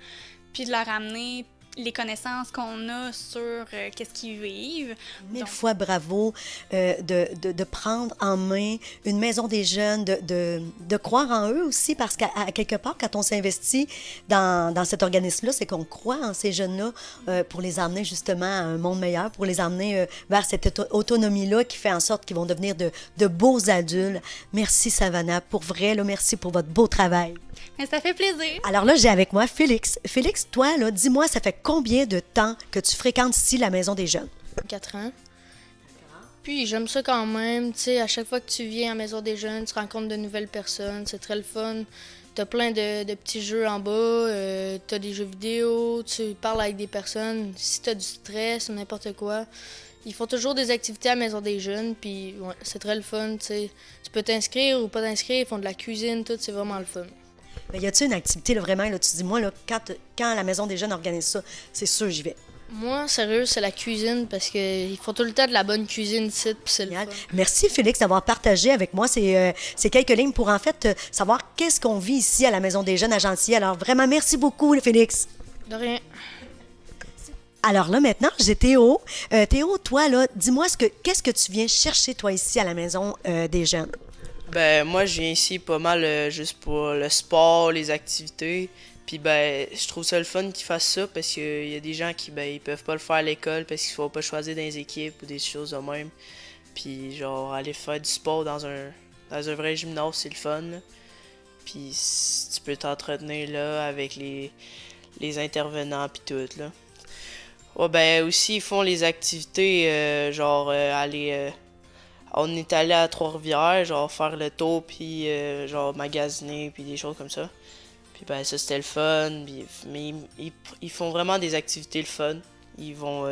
puis de leur amener les connaissances qu'on a sur qu'est-ce qu'ils vivent. Mille fois bravo de prendre en main une maison des jeunes, de croire en eux aussi, parce qu'à quelque part, quand on s'investit dans cet organisme-là, c'est qu'on croit en ces jeunes-là pour les amener justement à un monde meilleur, pour les amener vers cette autonomie-là qui fait en sorte qu'ils vont devenir de beaux adultes. Merci Savannah, pour vrai, là, merci pour votre beau travail. Mais ça fait plaisir. Alors là, j'ai avec moi Félix. Félix, toi, là, dis-moi, ça fait combien de temps que tu fréquentes ici la Maison des Jeunes? 4 ans. Puis j'aime ça quand même. Tu sais, à chaque fois que tu viens à la Maison des Jeunes, tu rencontres de nouvelles personnes. C'est très le fun. T'as plein de petits jeux en bas. T'as des jeux vidéo. Tu parles avec des personnes. Si t'as du stress ou n'importe quoi, ils font toujours des activités à la Maison des Jeunes. Puis ouais, c'est très le fun. Tu sais, tu peux t'inscrire ou pas t'inscrire. Ils font de la cuisine, tout. C'est vraiment le fun. Mais y a-t-il une activité, là, vraiment, là, tu dis, moi, là, quand la Maison des Jeunes organise ça, c'est sûr, j'y vais. Moi, sérieux, c'est la cuisine, parce qu'ils font tout le temps de la bonne cuisine ici, puis c'est le fun. Merci, Félix, d'avoir partagé avec moi ces quelques lignes pour, en fait, savoir qu'est-ce qu'on vit ici à la Maison des Jeunes à Gentilly. Alors, vraiment, merci beaucoup, Félix. De rien. Alors là, maintenant, j'ai Théo. Théo, toi, là, dis-moi, qu'est-ce que tu viens chercher, toi, ici à la Maison des Jeunes? Moi, je viens ici pas mal juste pour le sport, les activités. Puis, je trouve ça le fun qu'ils fassent ça parce qu'il y a des gens qui, ils peuvent pas le faire à l'école parce qu'il faut pas choisir dans les équipes ou des choses de même. Puis, genre, aller faire du sport dans un vrai gymnase, c'est le fun. Là. Puis, tu peux t'entretenir là avec les intervenants puis tout, là. Ouais, aussi, ils font les activités, aller... on est allé à Trois-Rivières, genre faire le tour, puis genre magasiner, puis des choses comme ça. Puis ça, c'était le fun. Mais ils font vraiment des activités le fun. ils vont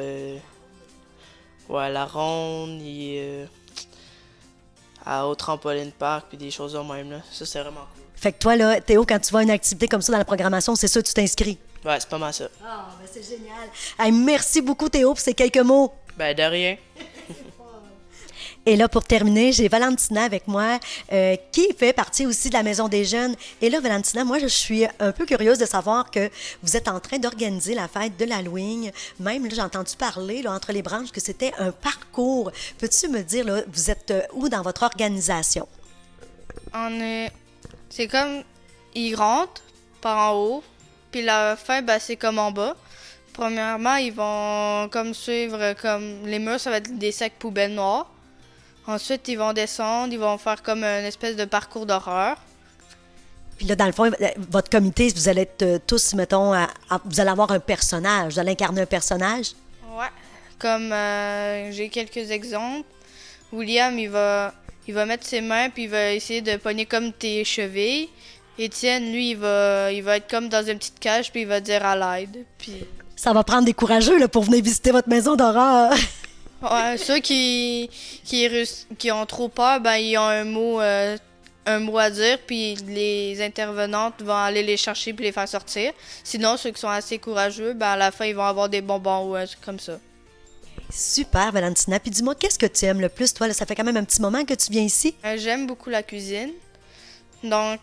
à la ronde, au trampoline park, puis des choses de même. Là. Ça, c'est vraiment cool. Fait que toi, là, Théo, quand tu vois une activité comme ça dans la programmation, c'est sûr que tu t'inscris. Ouais, c'est pas mal ça. Ah, ben c'est génial. Hey, merci beaucoup, Théo, pour ces quelques mots. Ben, de rien. Et là, pour terminer, j'ai Valentina avec moi, qui fait partie aussi de la Maison des Jeunes. Et là, Valentina, moi, je suis un peu curieuse de savoir que vous êtes en train d'organiser la fête de l'Halloween. Même, là, j'ai entendu parler, là, entre les branches, que c'était un parcours. Peux-tu me dire, là, vous êtes où dans votre organisation? C'est comme, ils rentrent par en haut, puis la fin, ben, c'est comme en bas. Premièrement, ils vont comme suivre, comme les murs, ça va être des sacs poubelles noirs. Ensuite, ils vont descendre, ils vont faire comme une espèce de parcours d'horreur. Puis là, dans le fond, votre comité, vous allez être tous, mettons, vous allez avoir un personnage, vous allez incarner un personnage? Ouais. Comme j'ai quelques exemples. William, il va mettre ses mains, puis il va essayer de pogner comme tes chevilles. Étienne, lui, il va être comme dans une petite cage, puis il va dire à l'aide. Puis... Ça va prendre des courageux là, pour venir visiter votre maison d'horreur. Ouais, ceux qui ont trop peur, ben ils ont un mot à dire, puis les intervenantes vont aller les chercher puis les faire sortir. Sinon, ceux qui sont assez courageux, ben à la fin, ils vont avoir des bonbons ou un truc comme ça. Super, Valentina. Puis dis-moi, qu'est-ce que tu aimes le plus, toi? Là, ça fait quand même un petit moment que tu viens ici. J'aime beaucoup la cuisine. Donc,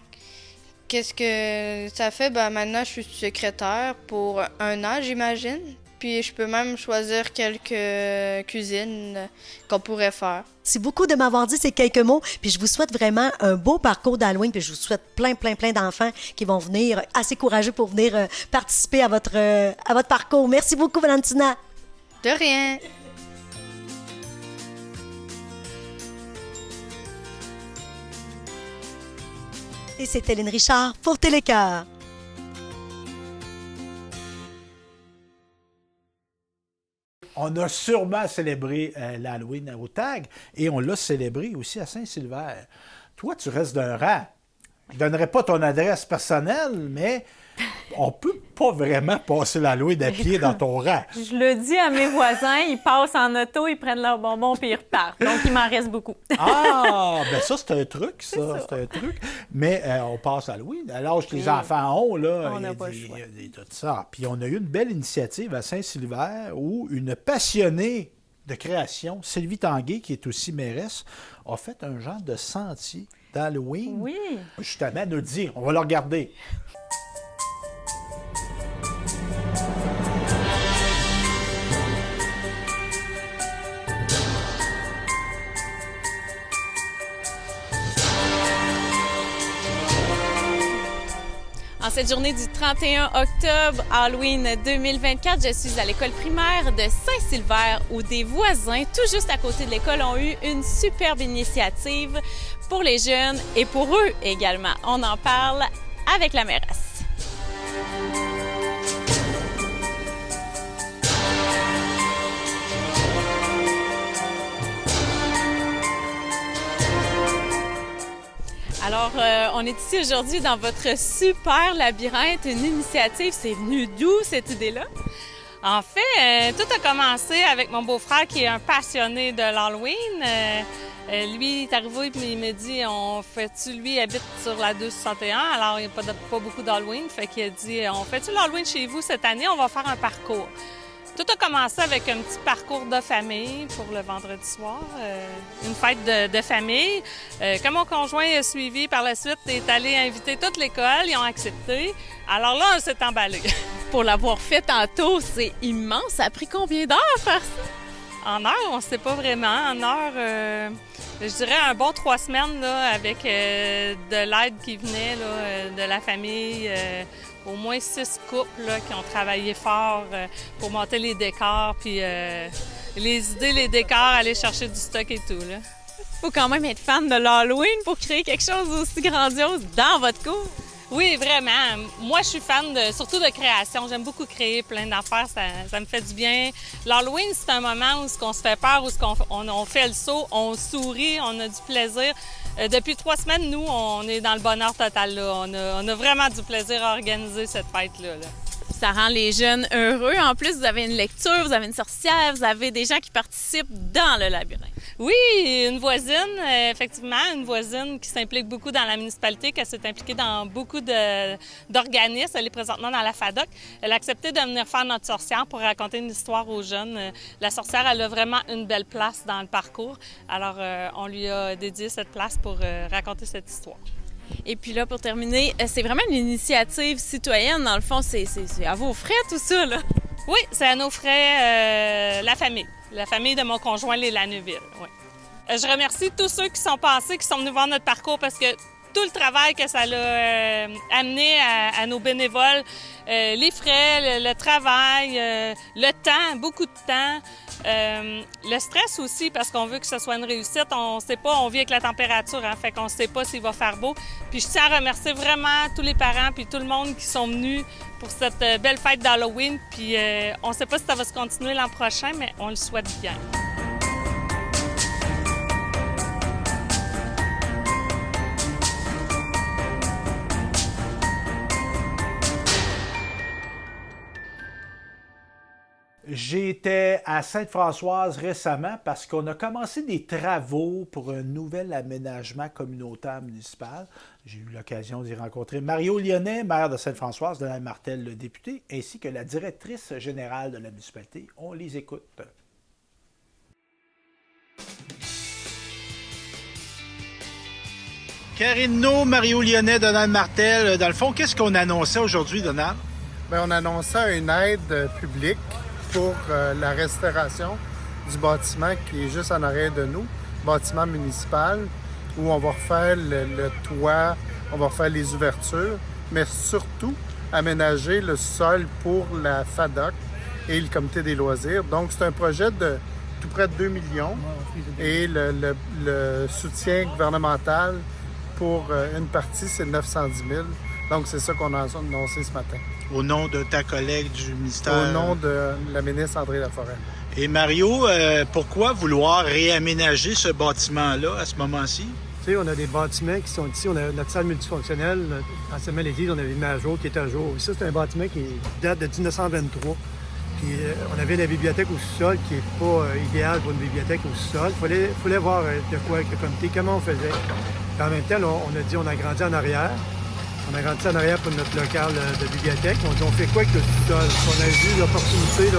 qu'est-ce que ça fait? Ben maintenant, je suis secrétaire pour 1 an, j'imagine. Puis je peux même choisir quelques cuisines qu'on pourrait faire. Merci beaucoup de m'avoir dit ces quelques mots. Puis je vous souhaite vraiment un beau parcours d'Halloween. Puis je vous souhaite plein d'enfants qui vont venir, assez courageux pour venir participer à votre parcours. Merci beaucoup, Valentina. De rien. Et c'est Hélène Richard pour Télécœur. On a sûrement célébré l'Halloween au TAG et on l'a célébré aussi à Saint-Sylvère. Toi, tu restes d'un rang. Je ne donnerai pas ton adresse personnelle, mais on peut pas vraiment passer l'Halloween à pied dans ton rang. Je le dis à mes voisins, ils passent en auto, ils prennent leurs bonbons puis ils repartent. Donc, il m'en reste beaucoup. Ah, ben ça, c'est un truc, ça. C'est un truc. Mais on passe à l'Halloween. À l'âge que les enfants ont, là, on n'a pas le choix. Il y a tout ça. Puis on a eu une belle initiative à Saint-Sylvère où une passionnée de création, Sylvie Tanguay, qui est aussi mairesse, a fait un genre de sentier d'Halloween. Oui. Justement, nous dire, on va le regarder. En cette journée du 31 octobre, Halloween 2024, je suis à l'école primaire de Saint-Sylvère où des voisins, tout juste à côté de l'école, ont eu une superbe initiative pour les jeunes et pour eux également. On en parle avec la mairesse. Alors, on est ici aujourd'hui dans votre super labyrinthe, une initiative. C'est venu d'où, cette idée-là? En fait, tout a commencé avec mon beau-frère qui est un passionné de l'Halloween. Lui, il est arrivé et il me dit, lui habite sur la 261, alors il n'y a pas beaucoup d'Halloween. Fait qu'il a dit, on fait-tu l'Halloween chez vous cette année? On va faire un parcours. Tout a commencé avec un petit parcours de famille pour le vendredi soir, une fête de famille. Comme mon conjoint a suivi par la suite, est allé inviter toute l'école, ils ont accepté. Alors là, on s'est emballé. Pour l'avoir fait tantôt, c'est immense. Ça a pris combien d'heures à faire ça? En heure, on ne sait pas vraiment. En heure, je dirais un bon 3 semaines là, avec de l'aide qui venait là, de la famille. Au moins 6 couples là, qui ont travaillé fort pour monter les décors, puis les idées, les décors, aller chercher du stock et tout. Il faut quand même être fan de l'Halloween pour créer quelque chose aussi grandiose dans votre cour. Oui, vraiment. Moi, je suis fan surtout de création. J'aime beaucoup créer plein d'affaires, ça me fait du bien. L'Halloween, c'est un moment où on se fait peur, où on fait le saut, on sourit, on a du plaisir. Depuis 3 semaines, nous, on est dans le bonheur total. Là. On a vraiment du plaisir à organiser cette fête-là. Ça rend les jeunes heureux. En plus, vous avez une lecture, vous avez une sorcière, vous avez des gens qui participent dans le labyrinthe. Oui, une voisine, effectivement, une voisine qui s'implique beaucoup dans la municipalité, qui s'est impliquée dans beaucoup d'organismes. Elle est présentement dans la FADOC. Elle a accepté de venir faire notre sorcière pour raconter une histoire aux jeunes. La sorcière, elle a vraiment une belle place dans le parcours. Alors, on lui a dédié cette place pour raconter cette histoire. Et puis là, pour terminer, c'est vraiment une initiative citoyenne. Dans le fond, c'est à vos frais, tout ça, là? Oui, c'est à nos frais, la famille de mon conjoint, Léla Neuville. Oui. Je remercie tous ceux qui sont passés, qui sont venus voir notre parcours parce que tout le travail que ça l'a amené à nos bénévoles, les frais, le travail, le temps, beaucoup de temps, le stress aussi parce qu'on veut que ce soit une réussite. On ne sait pas, on vit avec la température, hein, fait qu'on ne sait pas s'il va faire beau. Puis je tiens à remercier vraiment tous les parents puis tout le monde qui sont venus pour cette belle fête d'Halloween. Puis on ne sait pas si ça va se continuer l'an prochain, mais on le souhaite bien. J'étais à Sainte-Françoise récemment parce qu'on a commencé des travaux pour un nouvel aménagement communautaire municipal. J'ai eu l'occasion d'y rencontrer Mario Lyonnais, maire de Sainte-Françoise, Donald Martel, le député, ainsi que la directrice générale de la municipalité. On les écoute. Karine No, Mario Lyonnais, Donald Martel. Dans le fond, qu'est-ce qu'on annonçait aujourd'hui, Donald? Bien, on annonçait une aide publique pour la restauration du bâtiment qui est juste en arrière de nous, bâtiment municipal, où on va refaire le toit, on va refaire les ouvertures, mais surtout aménager le sol pour la FADOC et le comité des loisirs. Donc, c'est un projet de tout près de 2 millions et le soutien gouvernemental pour une partie, c'est 910 000. Donc, c'est ça qu'on a annoncé ce matin. Au nom de ta collègue du ministère? Au nom de la ministre André Laforêt. Et Mario, pourquoi vouloir réaménager ce bâtiment-là à ce moment-ci? Tu sais, on a des bâtiments qui sont ici. On a notre salle multifonctionnelle, anciennement l'église, on avait mis à jour, qui est à jour. Ça, c'est un bâtiment qui date de 1923. Puis on avait la bibliothèque au sous-sol qui n'est pas idéale pour une bibliothèque au sous-sol. Il fallait voir de quoi avec le comité, comment on faisait. Puis en même temps, là, on a dit on a grandi en arrière. On a grandi en arrière pour notre local de bibliothèque. On dit on fait quoi avec le sous-sol? On a vu l'opportunité,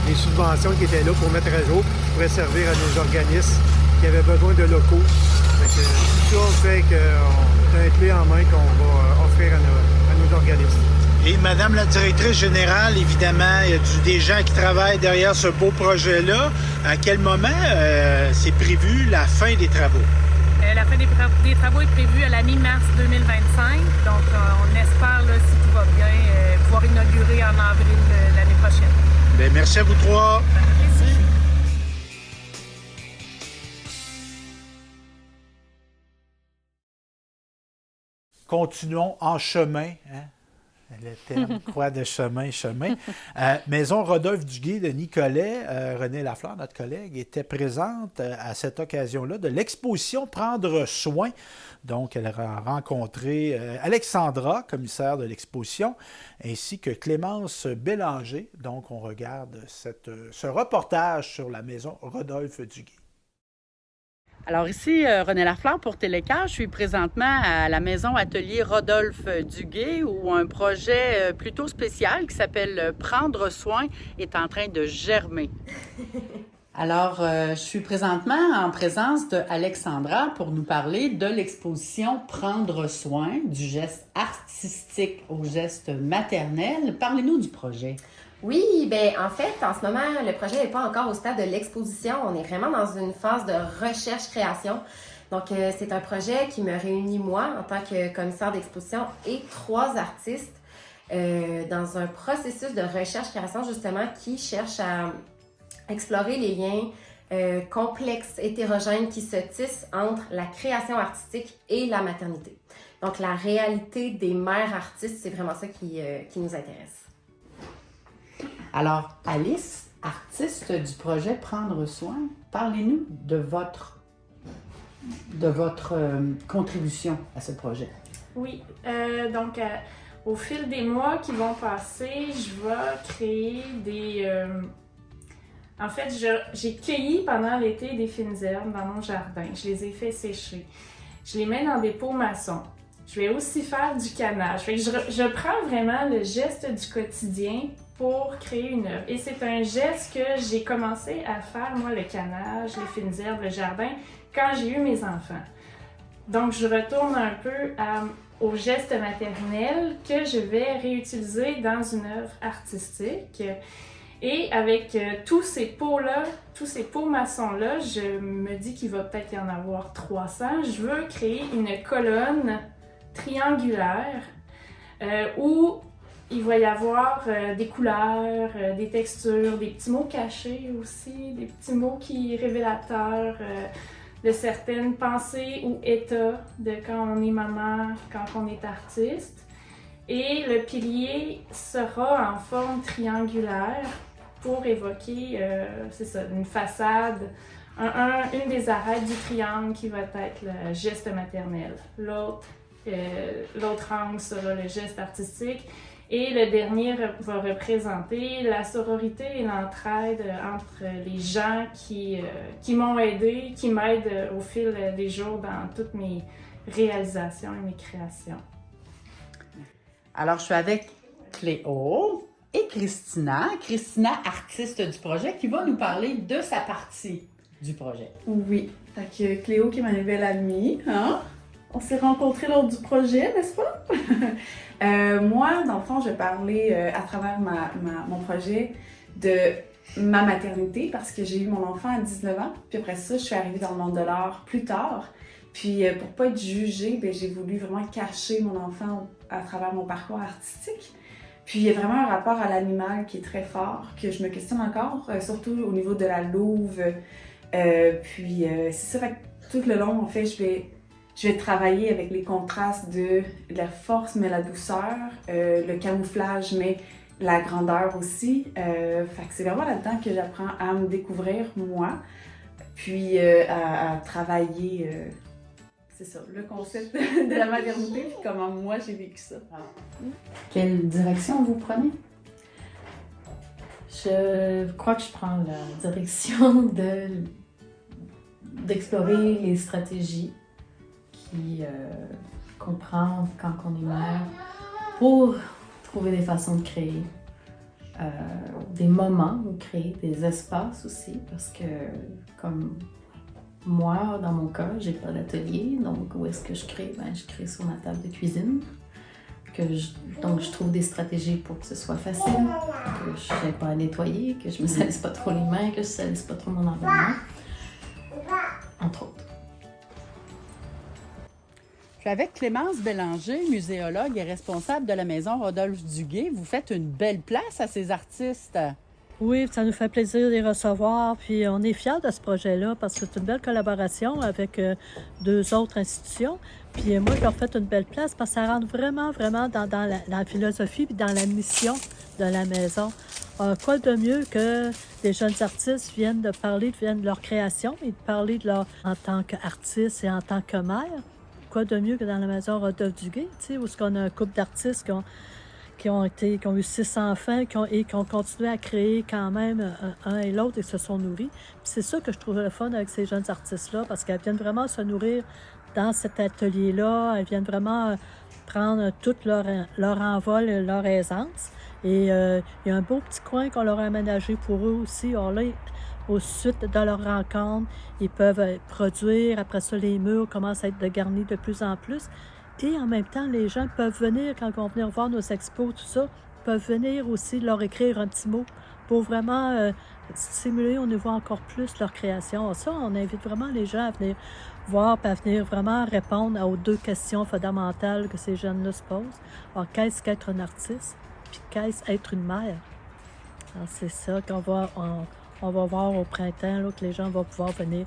des subventions qui étaient là pour mettre à jour, qui pourraient servir à nos organismes qui avaient besoin de locaux. Fait que, tout ça fait qu'on a une clé en main qu'on va offrir à nos organismes. Et Madame la directrice générale, évidemment, il y a des gens qui travaillent derrière ce beau projet-là. À quel moment c'est prévu la fin des travaux? La fin des travaux est prévue à la mi-mars 2025. Donc, on espère, là, si tout va bien, pouvoir inaugurer en avril l'année prochaine. Bien, merci à vous trois. Merci. Continuons en chemin. Hein? Le terme croix de chemin. Maison Rodolphe Duguay de Nicolet, René Lafleur, notre collègue, était présente à cette occasion-là de l'exposition Prendre soin. Donc, elle a rencontré Alexandra, commissaire de l'exposition, ainsi que Clémence Bélanger. Donc, on regarde ce reportage sur la maison Rodolphe Duguay. Alors ici, René Lafleur pour Télécart. Je suis présentement à la maison Atelier Rodolphe Duguay où un projet plutôt spécial qui s'appelle Prendre soin est en train de germer. Alors, je suis présentement en présence d'Alexandra pour nous parler de l'exposition Prendre soin, du geste artistique au geste maternel. Parlez-nous du projet. Oui, bien en fait, en ce moment, le projet n'est pas encore au stade de l'exposition. On est vraiment dans une phase de recherche-création. Donc, c'est un projet qui me réunit, moi, en tant que commissaire d'exposition, et 3 artistes dans un processus de recherche-création, justement, qui cherche à explorer les liens complexes, hétérogènes qui se tissent entre la création artistique et la maternité. Donc, la réalité des mères artistes, c'est vraiment ça qui nous intéresse. Alors, Alice, artiste du projet Prendre soin, parlez-nous de votre contribution à ce projet. Oui, donc au fil des mois qui vont passer, je vais créer des... En fait, j'ai cueilli pendant l'été des fines herbes dans mon jardin. Je les ai fait sécher. Je les mets dans des pots maçons. Je vais aussi faire du canage. Fait que je prends vraiment le geste du quotidien pour créer une œuvre. Et c'est un geste que j'ai commencé à faire, moi, le canage, les fines herbes, le jardin, quand j'ai eu mes enfants. Donc, je retourne un peu au geste maternel que je vais réutiliser dans une œuvre artistique. Et avec tous ces pots-là, tous ces pots maçons-là, je me dis qu'il va peut-être y en avoir 300. Je veux créer une colonne triangulaire où il va y avoir des couleurs, des textures, des petits mots cachés aussi, des petits mots qui révélateurs de certaines pensées ou états de quand on est maman, quand on est artiste. Et le pilier sera en forme triangulaire pour évoquer, c'est ça, une façade, une des arêtes du triangle qui va être le geste maternel. L'autre angle sera le geste artistique. Et le dernier va représenter la sororité et l'entraide entre les gens qui m'ont aidé, qui m'aident au fil des jours dans toutes mes réalisations et mes créations. Alors, je suis avec Cléo et Christina. Christina, artiste du projet, qui va nous parler de sa partie du projet. Oui, fait que Cléo qui est ma nouvelle amie, hein? On s'est rencontrés lors du projet, n'est-ce pas? Moi, dans le fond, je vais parler à travers mon projet de ma maternité parce que j'ai eu mon enfant à 19 ans. Puis après ça, je suis arrivée dans le monde de l'art plus tard. Puis pour pas être jugée, j'ai voulu vraiment cacher mon enfant à travers mon parcours artistique. Puis il y a vraiment un rapport à l'animal qui est très fort, que je me questionne encore, surtout au niveau de la louve. Puis c'est ça, fait que tout le long, en fait, je vais travailler avec les contrastes de la force mais la douceur, le camouflage mais la grandeur aussi. Fait que c'est vraiment là-dedans que j'apprends à me découvrir moi, puis à travailler, c'est ça, le concept de la maternité, puis comment moi j'ai vécu ça. Quelle direction vous prenez? Je crois que je prends la direction d'explorer les stratégies qu'on prend quand on est mère pour trouver des façons de créer des moments, ou créer des espaces aussi, parce que comme moi, dans mon cas, j'ai pas d'atelier, donc où est-ce que je crée? Je crée sur ma table de cuisine. Donc je trouve des stratégies pour que ce soit facile, que je n'ai pas à nettoyer, que je me salisse pas trop les mains, que je salisse pas trop mon environnement, entre autres. Je suis avec Clémence Bélanger, muséologue et responsable de la maison Rodolphe Duguay. Vous faites une belle place à ces artistes. Oui, ça nous fait plaisir de les recevoir. Puis on est fiers de ce projet-là parce que c'est une belle collaboration avec 2 autres institutions. Puis moi, je leur fais une belle place parce que ça rentre vraiment dans la philosophie et dans la mission de la maison. Quoi de mieux que des jeunes artistes viennent de leur création et de parler de leur en tant qu'artiste et en tant que mère. Quoi de mieux que dans la maison Rodolphe Duguay, où on a un couple d'artistes qui ont eu 6 enfants et qui ont continué à créer quand même un et l'autre et se sont nourris. Puis c'est ça que je trouve le fun avec ces jeunes artistes-là, parce qu'elles viennent vraiment se nourrir dans cet atelier-là. Elles viennent vraiment prendre tout leur envol, leur aisance. Et il y a un beau petit coin qu'on leur a aménagé pour eux aussi. Alors là, au suite de leur rencontre, ils peuvent produire. Après ça, les murs commencent à être garnis de plus en plus. Et en même temps, les gens peuvent venir, quand ils vont venir voir nos expos, tout ça, peuvent venir aussi leur écrire un petit mot pour vraiment stimuler au niveau encore plus leur création. Ça, on invite vraiment les gens à venir voir et à venir vraiment répondre aux 2 questions fondamentales que ces jeunes-là se posent. Alors, qu'est-ce qu'être un artiste? Puis qu'est-ce être une mère? Alors, c'est ça qu'on va... On va voir au printemps là, que les gens vont pouvoir venir.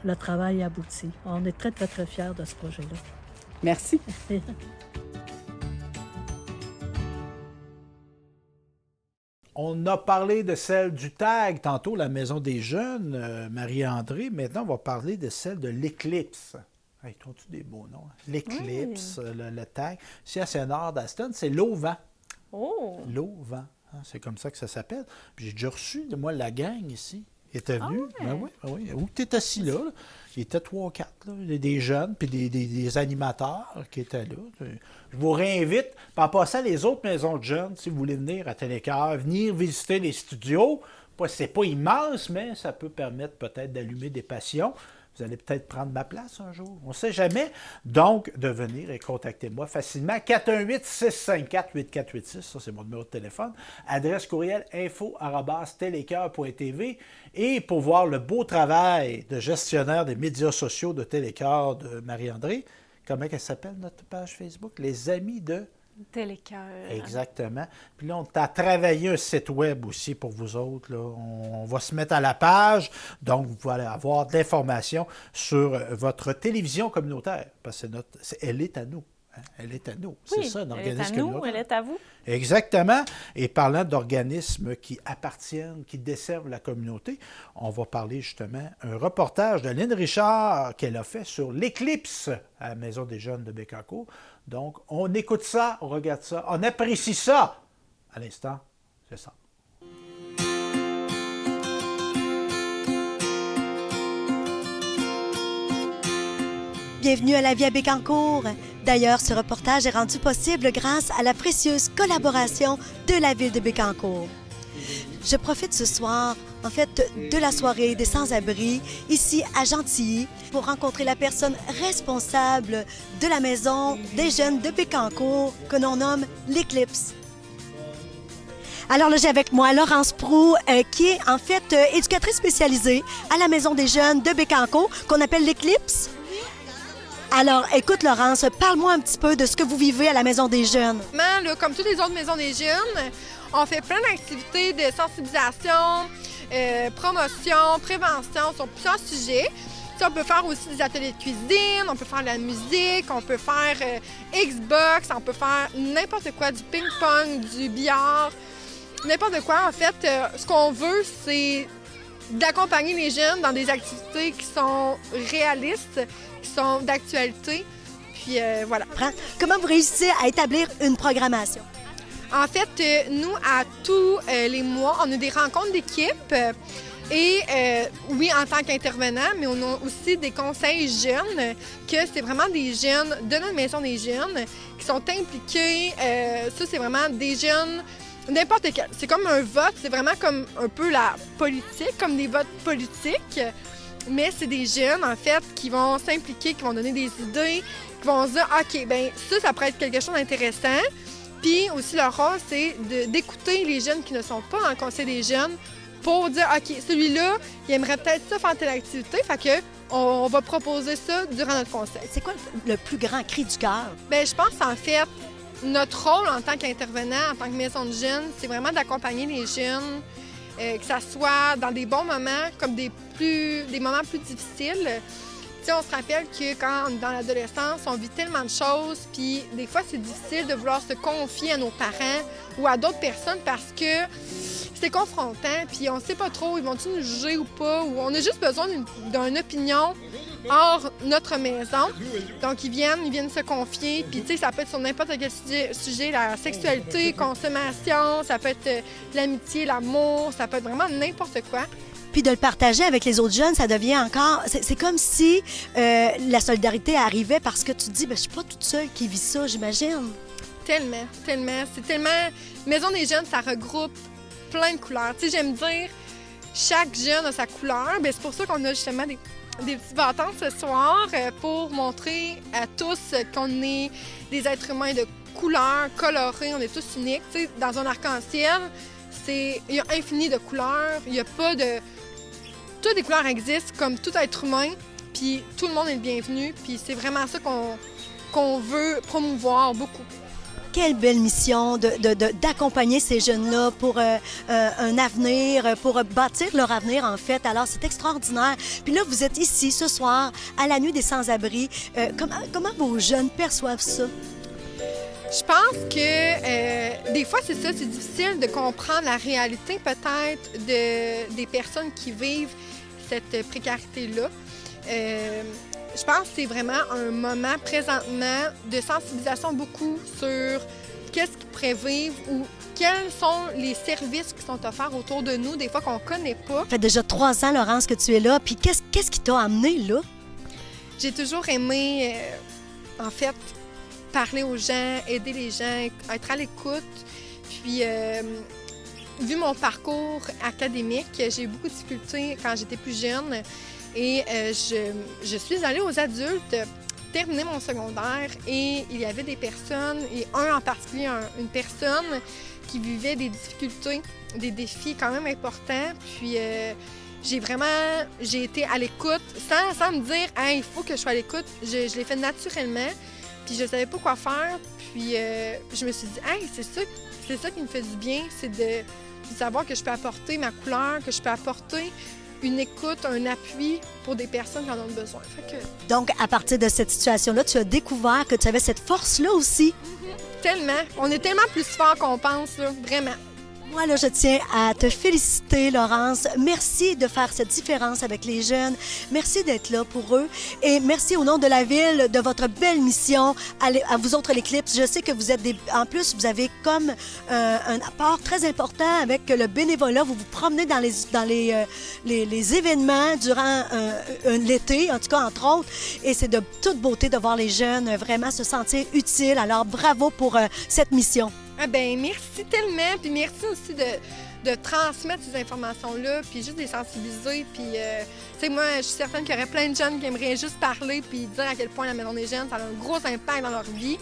Le travail abouti. On est très, très, très fiers de ce projet-là. Merci. On a parlé de celle du TAG tantôt, la Maison des Jeunes, Marie-André. Maintenant, on va parler de celle de l'Éclipse. Ils ont-tu des beaux noms? L'Éclipse, le TAG. Ici, à Saint-Nord d'Aston, c'est l'Auvent. Oh! L'Auvent. C'est comme ça que ça s'appelle. Puis j'ai déjà reçu, moi, la gang ici. Il était venu. Ben oui. Où tu es assis là? Il était 3-4, des jeunes, puis des animateurs qui étaient là. Je vous réinvite, puis en passant les autres maisons de jeunes, si vous voulez venir à Télécœur, venir visiter les studios. C'est pas immense, mais ça peut permettre peut-être d'allumer des passions. Vous allez peut-être prendre ma place un jour. On ne sait jamais. Donc, de venir et contactez-moi facilement. 418-654-8486. Ça, c'est mon numéro de téléphone. Adresse courriel info@télécœur.tv. Et pour voir le beau travail de gestionnaire des médias sociaux de Télécœur de Marie-André, comment elle s'appelle notre page Facebook? Les Amis de Télécœur. Exactement. Puis là, on a travaillé un site web aussi pour vous autres. Là. On va se mettre à la page. Donc, vous pouvez avoir de l'information sur votre télévision communautaire. Parce que elle est à nous. Hein? Elle est à nous. Oui, c'est ça, un organisme elle est à nous, communautaire. elle est à vous. Exactement. Et parlant d'organismes qui appartiennent, qui desservent la communauté, on va parler justement un reportage de Lynn Richard qu'elle a fait sur l'éclipse à la Maison des Jeunes de Bécancour. Donc, on écoute ça, on regarde ça, on apprécie ça. À l'instant, c'est ça. Bienvenue à la vie à Bécancour. D'ailleurs, ce reportage est rendu possible grâce à la précieuse collaboration de la ville de Bécancour. Je profite ce soir, en fait, de la soirée des sans-abri, ici à Gentilly, pour rencontrer la personne responsable de la Maison des Jeunes de Bécancour, que l'on nomme l'Éclipse. Alors là, j'ai avec moi Laurence Proulx, qui est en fait éducatrice spécialisée à la Maison des Jeunes de Bécancour, qu'on appelle l'Éclipse. Alors, écoute, Laurence, parle-moi un petit peu de ce que vous vivez à la Maison des Jeunes. Là, comme toutes les autres maisons des jeunes, on fait plein d'activités de sensibilisation, promotion, prévention sur plusieurs sujets. On peut faire aussi des ateliers de cuisine, on peut faire de la musique, on peut faire Xbox, on peut faire n'importe quoi, du ping-pong, du billard, n'importe quoi. En fait, ce qu'on veut, c'est d'accompagner les jeunes dans des activités qui sont réalistes, qui sont d'actualité. Puis voilà. Comment vous réussissez à établir une programmation? En fait, nous, à tous les mois, on a des rencontres d'équipe. Et oui, en tant qu'intervenant, mais on a aussi des conseils jeunes, que c'est vraiment des jeunes de notre Maison des Jeunes qui sont impliqués. Ça, c'est vraiment des jeunes, n'importe quel. C'est comme un vote, c'est vraiment comme un peu la politique, comme des votes politiques. Mais c'est des jeunes, en fait, qui vont s'impliquer, qui vont donner des idées, qui vont se dire, OK, bien, ça pourrait être quelque chose d'intéressant. Puis aussi, leur rôle, c'est d'écouter les jeunes qui ne sont pas dans le conseil des jeunes pour dire, OK, celui-là, il aimerait peut-être ça faire telle activité, fait que on va proposer ça durant notre conseil. C'est quoi le plus grand cri du cœur? Bien, je pense, en fait, notre rôle en tant qu'intervenant, en tant que maison de jeunes, c'est vraiment d'accompagner les jeunes, que ça soit dans des bons moments comme des moments plus difficiles. T'sais, on se rappelle que quand on est dans l'adolescence, on vit tellement de choses, puis des fois, c'est difficile de vouloir se confier à nos parents ou à d'autres personnes parce que c'est confrontant, puis on sait pas trop, ils vont-ils nous juger ou pas, ou on a juste besoin d'une opinion hors notre maison. Donc, ils viennent se confier, puis tu sais, ça peut être sur n'importe quel sujet, la sexualité, consommation, ça peut être l'amitié, l'amour, ça peut être vraiment n'importe quoi. Puis de le partager avec les autres jeunes, ça devient encore... C'est comme si la solidarité arrivait parce que tu te dis, je suis pas toute seule qui vit ça, j'imagine. Tellement. C'est tellement... Maison des Jeunes, ça regroupe plein de couleurs. Tu sais, j'aime dire, chaque jeune a sa couleur. Bien, c'est pour ça qu'on a justement des petits bâtons ce soir pour montrer à tous qu'on est des êtres humains de couleurs colorées, on est tous uniques. Tu sais, dans un arc-en-ciel, il y a infini de couleurs, il n'y a pas de... Toutes les couleurs existent comme tout être humain, puis tout le monde est le bienvenu, puis c'est vraiment ça qu'on veut promouvoir beaucoup. Quelle belle mission d'accompagner ces jeunes-là pour un avenir, pour bâtir leur avenir, en fait. Alors, c'est extraordinaire. Puis là, vous êtes ici ce soir, à la Nuit des sans-abri. Comment vos jeunes perçoivent ça? Je pense que des fois, c'est ça, c'est difficile de comprendre la réalité peut-être des personnes qui vivent cette précarité-là. Je pense que c'est vraiment un moment présentement de sensibilisation beaucoup sur qu'est-ce qu'ils pourraient vivre ou quels sont les services qui sont offerts autour de nous, des fois qu'on ne connaît pas. Ça fait déjà 3 ans, Laurence, que tu es là. Puis qu'est-ce qui t'a amené là? J'ai toujours aimé, en fait, parler aux gens, aider les gens, être à l'écoute. Puis, vu mon parcours académique, j'ai eu beaucoup de difficultés quand j'étais plus jeune. Et je suis allée aux adultes, terminer mon secondaire, et il y avait des personnes, et un en particulier, une personne qui vivait des difficultés, des défis quand même importants. Puis j'ai été à l'écoute sans me dire « Hey, il faut que je sois à l'écoute ». Je l'ai fait naturellement, puis je ne savais pas quoi faire. Puis je me suis dit « Hey, c'est ça qui me fait du bien, c'est de savoir que je peux apporter ma couleur, que je peux apporter une écoute, un appui pour des personnes qui en ont besoin. » Donc, à partir de cette situation-là, tu as découvert que tu avais cette force-là aussi. Tellement. On est tellement plus fort qu'on pense, là, vraiment. Moi, là, je tiens à te féliciter, Laurence. Merci de faire cette différence avec les jeunes. Merci d'être là pour eux. Et merci au nom de la Ville de votre belle mission à vous autres, l'Éclipse. Je sais que vous êtes en plus, vous avez comme un apport très important avec le bénévolat. Vous vous promenez dans les événements durant l'été, en tout cas, entre autres. Et c'est de toute beauté de voir les jeunes vraiment se sentir utiles. Alors, bravo pour cette mission. Ah ben merci tellement, puis merci aussi de transmettre ces informations-là, puis juste de les sensibiliser. Puis, tu sais, moi, je suis certaine qu'il y aurait plein de jeunes qui aimeraient juste parler puis dire à quel point la Maison des jeunes, ça a un gros impact dans leur vie.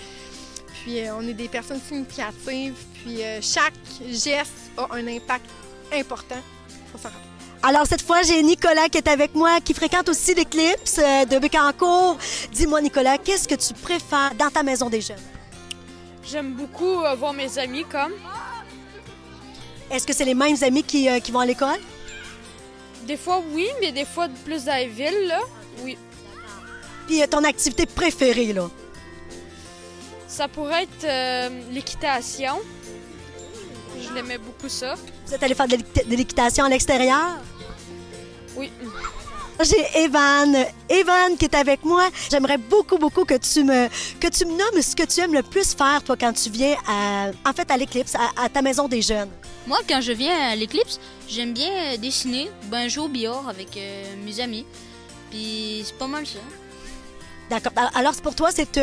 Puis, on est des personnes significatives, puis chaque geste a un impact important. Faut s'en rappeler. Alors, cette fois, j'ai Nicolas qui est avec moi, qui fréquente aussi l'Éclipse de Bécancour. Dis-moi, Nicolas, qu'est-ce que tu préfères dans ta Maison des jeunes? J'aime beaucoup voir mes amis comme. Est-ce que c'est les mêmes amis qui vont à l'école? Des fois, oui, mais des fois plus dans les villes, là, oui. Puis ton activité préférée, là? Ça pourrait être l'équitation. Je l'aimais beaucoup ça. Vous êtes allé faire de l'équitation à l'extérieur? Oui. J'ai Evan qui est avec moi. J'aimerais beaucoup que tu me nommes ce que tu aimes le plus faire, toi, quand tu viens à l'Éclipse, à ta Maison des jeunes. Moi, quand je viens à l'Éclipse, j'aime bien dessiner, jouer au billard avec mes amis. Puis c'est pas mal ça. D'accord. Alors, pour toi, c'est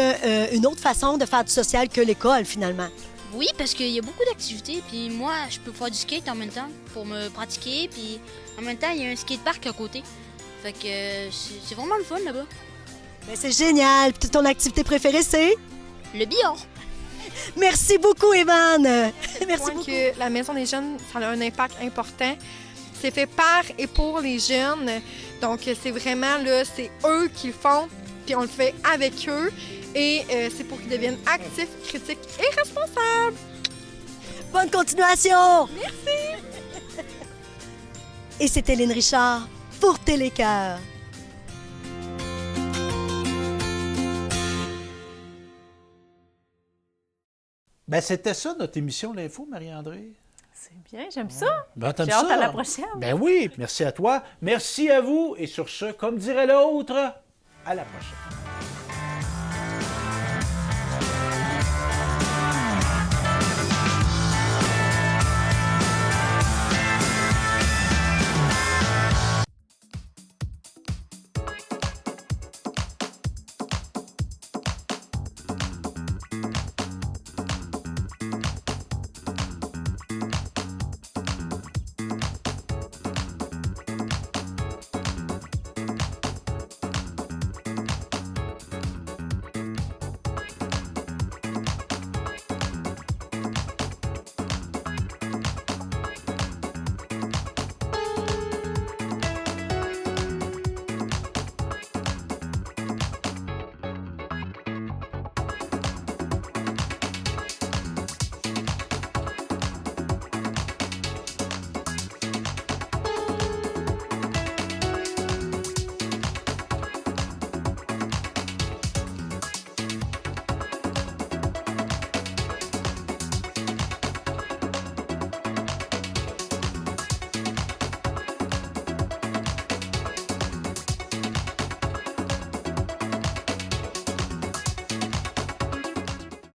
une autre façon de faire du social que l'école, finalement. Oui, parce qu'il y a beaucoup d'activités. Puis moi, je peux faire du skate en même temps pour me pratiquer. Puis en même temps, il y a un skatepark à côté. Fait que c'est vraiment le fun là-bas. Ben, c'est génial. Puis ton activité préférée, c'est? Le billard. Merci beaucoup, Evan. Merci beaucoup. Que la Maison des jeunes, ça a un impact important. C'est fait par et pour les jeunes. Donc, c'est vraiment, là, c'est eux qui le font, puis on le fait avec eux. Et c'est pour qu'ils deviennent actifs, critiques et responsables. Bonne continuation. Merci. Et c'était Lynn Richard pour Télécœur. Ben, c'était ça, notre émission L'Info, Marie-André. C'est bien, j'aime ça. Ben, t'aimes J'ai hâte ça? à la prochaine. Ben oui, merci à toi. Merci à vous. Et sur ce, comme dirait l'autre, à la prochaine.